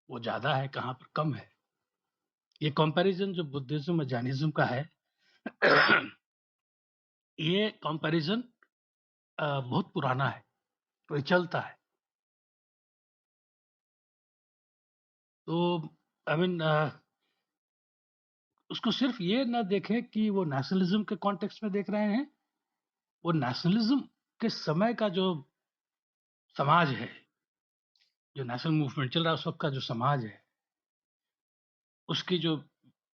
वो ज्यादा है, कहाँ पर कम है। ये कंपैरिजन जो बुद्धिज्म और जैनिज्म का है ये कंपैरिजन बहुत पुराना है, तो ये चलता है। तो आई मीन उसको सिर्फ ये ना देखें कि वो नेशनलिज्म के कॉन्टेक्स्ट में देख रहे हैं। वो नेशनलिज्म के समय का जो समाज है, जो नेशनल मूवमेंट चल रहा है उस वक्त का जो समाज है, उसकी जो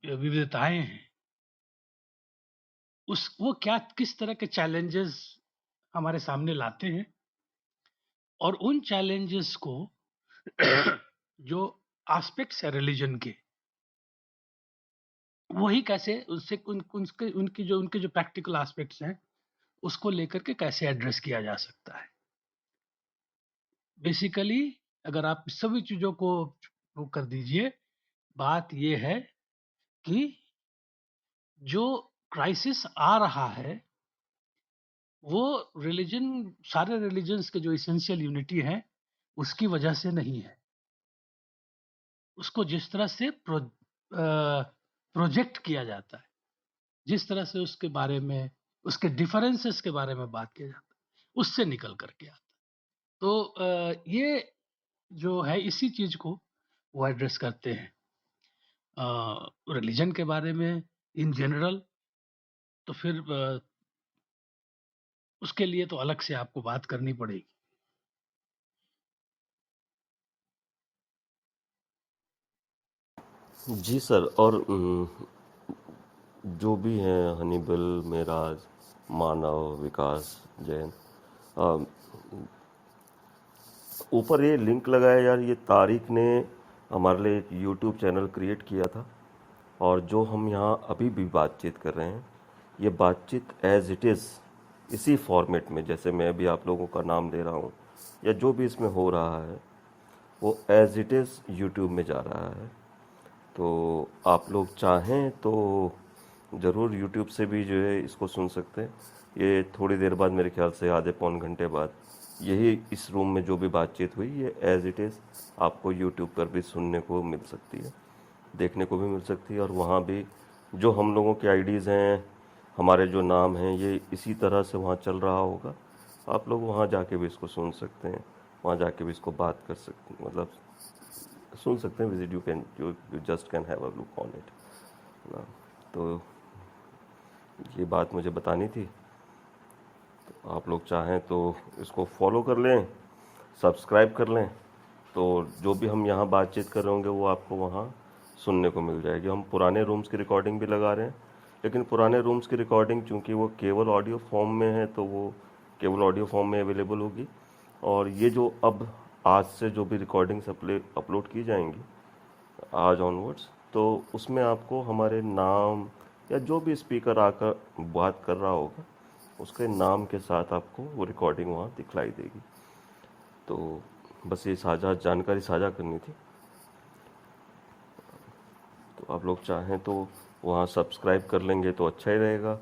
विविधताएं हैं, वो किस तरह के चैलेंजेस हमारे सामने लाते हैं, और उन चैलेंजेस को जो एस्पेक्ट्स है रिलीजन के, वही कैसे उससे उनके जो प्रैक्टिकल एस्पेक्ट्स हैं उसको लेकर के कैसे एड्रेस किया जा सकता है। बेसिकली अगर आप सभी चीजों को वो कर दीजिए, बात ये है कि जो क्राइसिस आ रहा है वो सारे रिलीजन्स के जो इसेंशियल यूनिटी है उसकी वजह से नहीं है। उसको जिस तरह से प्रोजेक्ट किया जाता है, जिस तरह से उसके बारे में, उसके डिफरेंसेस के बारे में बात किया जाता है, उससे निकल करके आता है। तो ये जो है इसी चीज को वो एड्रेस करते हैं रिलीजन के बारे में इन जनरल। तो फिर उसके लिए तो अलग से आपको बात करनी पड़ेगी। जी सर। और जो भी हैं हनीबल, मेराज, मानव, विकास, जैन, अ, ऊपर ये लिंक लगाया यार, ये तारिक ने हमारे लिए एक यूट्यूब चैनल क्रिएट किया था, और जो हम यहाँ अभी भी बातचीत कर रहे हैं ये बातचीत एज इट इज़ इसी फॉर्मेट में, जैसे मैं भी आप लोगों का नाम ले रहा हूँ या जो भी इसमें हो रहा है वो एज इट इज़ यूट्यूब में जा रहा है। तो आप लोग चाहें तो ज़रूर यूट्यूब से भी जो है इसको सुन सकते हैं। ये थोड़ी देर बाद, मेरे ख्याल से आधे पौन घंटे बाद, यही इस रूम में जो भी बातचीत हुई ये एज इट इज़ आपको यूट्यूब पर भी सुनने को मिल सकती है, देखने को भी मिल सकती है। और वहाँ भी जो हम लोगों के आईडीज़ हैं, हमारे जो नाम हैं, ये इसी तरह से वहाँ चल रहा होगा। आप लोग वहाँ जाके भी इसको सुन सकते हैं, वहाँ जाके भी इसको बात कर सकते हैं, मतलब सुन सकते हैं। Visit, you just can have a look on it ना। तो ये बात मुझे बतानी थी। तो आप लोग चाहें तो इसको फॉलो कर लें, सब्सक्राइब कर लें, तो जो भी हम यहाँ बातचीत कर रहे होंगे वो आपको वहाँ सुनने को मिल जाएगी। हम पुराने रूम्स की रिकॉर्डिंग भी लगा रहे हैं, लेकिन पुराने रूम्स की रिकॉर्डिंग चूँकि वो केवल ऑडियो फॉर्म में है तो वो केवल ऑडियो फॉर्म में अवेलेबल होगी। और ये जो अब आज से जो भी रिकॉर्डिंग्स अपलोड की जाएंगी आज ऑनवर्ड्स, तो उसमें आपको हमारे नाम या जो भी स्पीकर आकर बात कर रहा होगा उसके नाम के साथ आपको वो रिकॉर्डिंग वहाँ दिखलाई देगी। तो बस ये जानकारी साझा करनी थी। तो आप लोग चाहें तो वहाँ सब्सक्राइब कर लेंगे तो अच्छा ही रहेगा।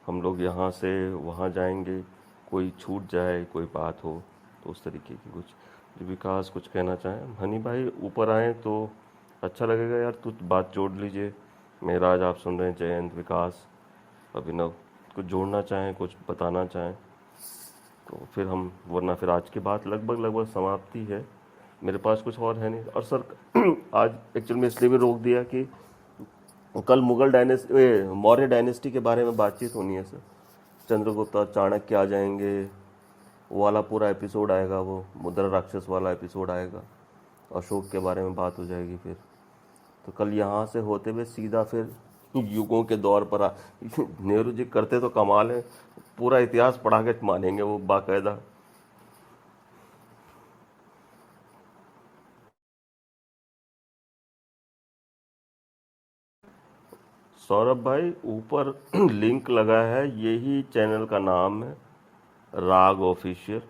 हम लोग यहाँ से वहाँ जाएंगे, कोई छूट जाए, कोई बात हो तो उस तरीके की कुछ। विकास कुछ कहना चाहें? हनी भाई ऊपर आए तो अच्छा लगेगा यार, कुछ बात जोड़ लीजिए। मेराज आप सुन रहे हैं, जयंत, विकास, अभिनव, कुछ जोड़ना चाहें, कुछ बताना चाहें तो फिर हम, वरना फिर आज की बात लगभग समाप्ति है। मेरे पास कुछ और है नहीं। और सर आज एक्चुअल में इसलिए भी रोक दिया कि कल मौर्य डायनेस्टी के बारे में बातचीत होनी है सर। चंद्रगुप्त और चाणक्य आ जाएंगे, वो वाला पूरा एपिसोड आएगा, वो मुद्रा राक्षस वाला एपिसोड आएगा, अशोक के बारे में बात हो जाएगी फिर। तो कल यहाँ से होते हुए सीधा फिर युगों के दौर पर नेहरू जी करते तो कमाल है, पूरा इतिहास पढ़ा के मानेंगे वो बाकायदा। सौरभ भाई ऊपर लिंक लगा है, यही चैनल का नाम है, राग ऑफिशियल,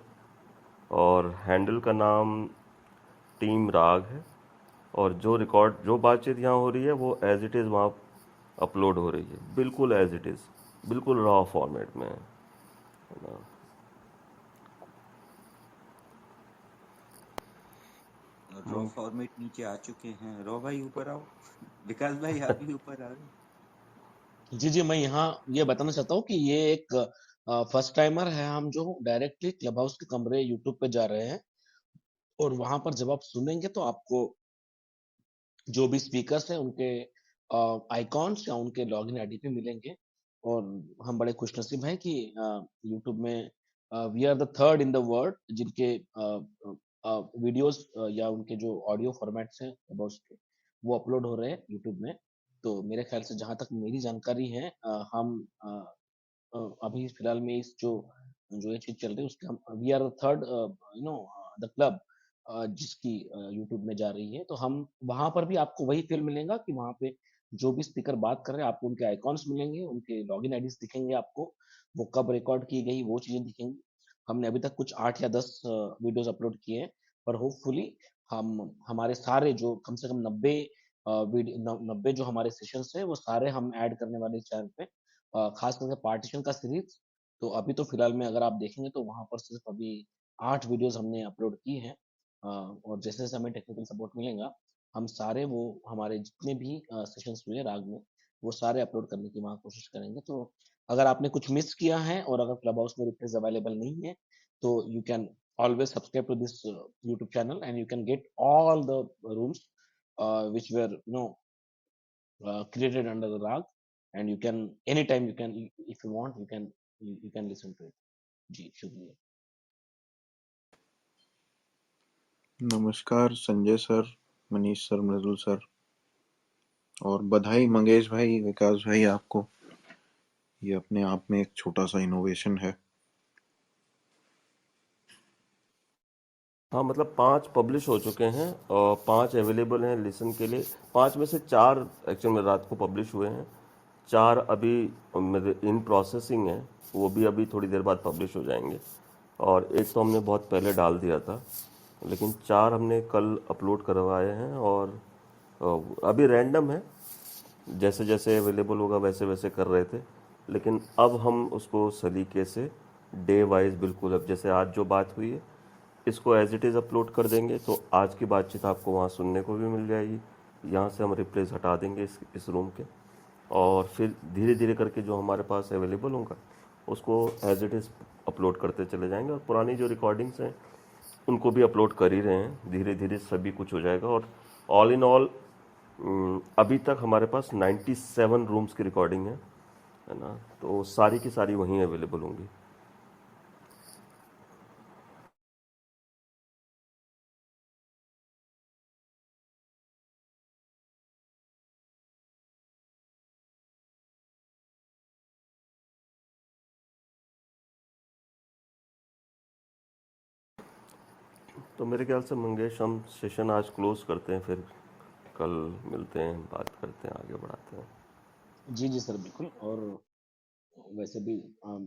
और हैंडल का नाम टीम राग है। और जो बातचीत यहाँ हो रही है वो एज इट इज़ वहाँ अपलोड हो रही है, बिल्कुल एज इट इज़, बिल्कुल रॉ फॉर्मेट में है ना। रॉ फॉर्मेट नीचे आ चुके हैं। रॉ भाई ऊपर आओ। विकास भाई आप भी ऊपर आ रहे। जी मैं यहाँ ये बताना चाहता हूँ कि ये एक फर्स्ट टाइमर है, हम जो डायरेक्टली क्लब हाउस के कमरे यूट्यूब पे जा रहे हैं, और वहां पर जब आप सुनेंगे तो आपको जो भी स्पीकर्स हैं उनके आइकॉन्स या उनके लॉगिन आईडी पे मिलेंगे। और हम बड़े खुशनसीब हैं कि यूट्यूब में we are the third in the world जिनके वीडियोस या उनके जो ऑडियो फॉर्मेट्स हैं Clubhouse के, वो अपलोड हो रहे हैं यूट्यूब में। तो मेरे ख्याल से जहां तक मेरी जानकारी है, हम अभी फिलहाल में इस जो जो ये चीज चल रही है उसके हम we are the third the club जिसकी यूट्यूब में जा रही है। तो हम वहां पर भी आपको वही फील मिलेगा कि वहां पे जो भी स्पीकर बात कर रहे हैं आपको उनके आइकॉन्स मिलेंगे, उनके लॉगिन आईडीज दिखेंगे आपको, वो कब रिकॉर्ड की गई वो चीजें दिखेंगी। हमने अभी तक कुछ 8 या 10 वीडियोस अपलोड किए हैं, पर होपफुली हम हमारे सारे जो कम से कम 90 जो हमारे सेशंस है वो सारे हम ऐड करने वाले इस चैनल पे, खास करके पार्टीशन का सीरीज। तो अभी तो फिलहाल में अगर आप देखेंगे तो वहां पर सिर्फ अभी 8 वीडियोस हमने अपलोड की हैं। और जैसे जैसे हमें टेक्निकल सपोर्ट मिलेगा हम सारे वो हमारे जितने भी सेशंस हुए राग में वो सारे अपलोड करने की वहाँ कोशिश करेंगे। तो अगर आपने कुछ मिस किया है और अगर क्लब हाउस में रिप्लेस अवेलेबल नहीं है तो you can always subscribe to this YouTube channel and you can get all the rooms which were created under the rag, and you can anytime you can if you want you can listen to it. जी शुक्रिया। नमस्कार Sanjay sir, Manish sir, मृदुल sir, और बधाई मंगेश भाई, विकास भाई, आपको। ये अपने आप में एक छोटा सा इनोवेशन है। हाँ मतलब 5 पब्लिश हो चुके हैं और 5 अवेलेबल हैं लिसन के लिए। 5 में से 4 एक्चुअल में रात को पब्लिश हुए हैं, 4 अभी इन प्रोसेसिंग है, वो भी अभी थोड़ी देर बाद पब्लिश हो जाएंगे। और एक तो हमने बहुत पहले डाल दिया था, लेकिन 4 हमने कल अपलोड करवाए हैं। और अभी रैंडम है, जैसे जैसे अवेलेबल होगा वैसे वैसे कर रहे थे, लेकिन अब हम उसको सलीके से डे वाइज बिल्कुल, अब जैसे आज जो बात हुई है इसको एज इट इज़ अपलोड कर देंगे, तो आज की बातचीत आपको वहाँ सुनने को भी मिल जाएगी। यहाँ से हम रिप्लेस हटा देंगे इस रूम के, और फिर धीरे धीरे करके जो हमारे पास अवेलेबल होगा उसको एज इट इज़ अपलोड करते चले जाएंगे। और पुरानी जो रिकॉर्डिंग्स हैं उनको भी अपलोड कर ही रहे हैं, धीरे धीरे सभी कुछ हो जाएगा। और ऑल इन ऑल अभी तक हमारे पास 97 रूम्स की रिकॉर्डिंग है ना, तो सारी की सारी वहीं अवेलेबल होंगी। तो मेरे ख्याल से मंगेश हम सेशन आज क्लोज करते हैं, फिर कल मिलते हैं, बात करते हैं, आगे बढ़ाते हैं। जी सर बिल्कुल। और वैसे भी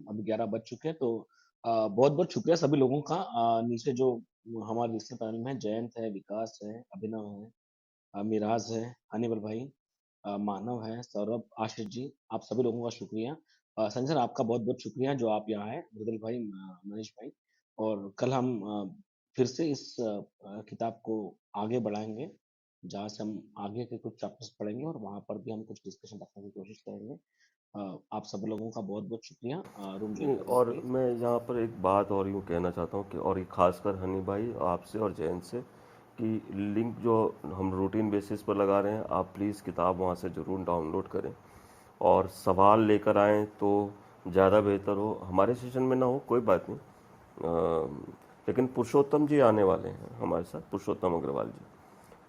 अभी 11 बज चुके हैं, तो बहुत बहुत शुक्रिया सभी लोगों का। नीचे जो हमारे लिस्टेड पैनल में है, जयंत है, विकास है, अभिनव है, मिराज है, हनीबल भाई, मानव है, सौरभ, आशीष जी, आप सभी लोगों का शुक्रिया। संजय सर आपका बहुत बहुत शुक्रिया जो आप यहाँ आए, मृदुल भाई, मनीष भाई। और कल हम फिर से इस किताब को आगे बढ़ाएंगे, जहाँ से हम आगे के कुछ चैप्टर्स पढ़ेंगे और वहाँ पर भी हम कुछ डिस्कशन रखने की कोशिश करेंगे। आप सब लोगों का बहुत बहुत शुक्रिया रूम ज्वाइन करने और के लिए। मैं यहाँ पर एक बात और यूँ कहना चाहता हूँ कि, और ये खासकर हनी भाई आपसे और जयंत से, कि लिंक जो हम रूटीन बेसिस पर लगा रहे हैं, आप प्लीज़ किताब वहाँ से ज़रूर डाउनलोड करें और सवाल लेकर आएँ तो ज़्यादा बेहतर हो। हमारे सेशन में ना हो कोई बात नहीं, लेकिन पुरुषोत्तम जी आने वाले हैं हमारे साथ, पुरुषोत्तम अग्रवाल जी,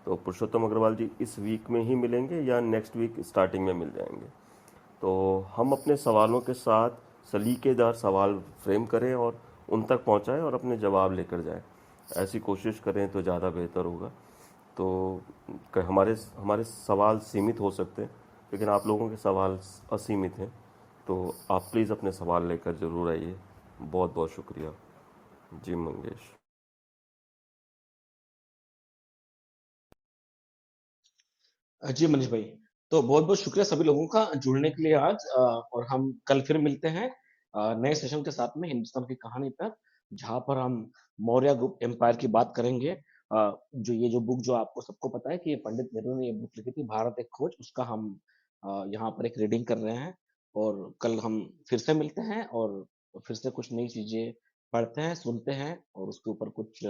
तो पुरुषोत्तम अग्रवाल जी इस वीक में ही मिलेंगे या नेक्स्ट वीक स्टार्टिंग में मिल जाएंगे? तो हम अपने सवालों के साथ सलीकेदार सवाल फ्रेम करें और उन तक पहुंचाएं और अपने जवाब लेकर जाएं। ऐसी कोशिश करें तो ज़्यादा बेहतर होगा। तो हमारे हमारे सवाल सीमित हो सकते हैं, लेकिन आप लोगों के सवाल असीमित हैं। तो आप प्लीज़ अपने सवाल लेकर ज़रूर आइए। बहुत बहुत शुक्रिया जी मंगेश। जी मनीष भाई, तो बहुत बहुत शुक्रिया सभी लोगों का जुड़ने के लिए आज। और हम कल फिर मिलते हैं नए सेशन के साथ में हिंदुस्तान की कहानी पर, जहां पर हम मौर्य ग्रुप एम्पायर की बात करेंगे। जो ये जो बुक जो आपको सबको पता है कि ये पंडित नेहरू ने ये बुक लिखी थी, भारत एक खोज, उसका हम यहाँ पर एक रीडिंग कर रहे हैं। और कल हम फिर से मिलते हैं और फिर से कुछ नई चीजें पढ़ते हैं, सुनते हैं और उसके ऊपर कुछ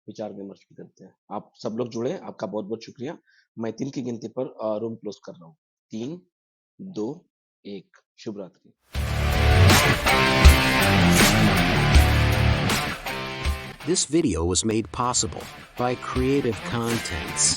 विचार विमर्श भी करते हैं। आप सब लोग जुड़े, आपका बहुत बहुत शुक्रिया। मैं 3 की गिनती पर रूम क्लोज कर रहा हूँ। 3, 2, 1, शुभ रात्रि। This video was made possible by Creative Contents.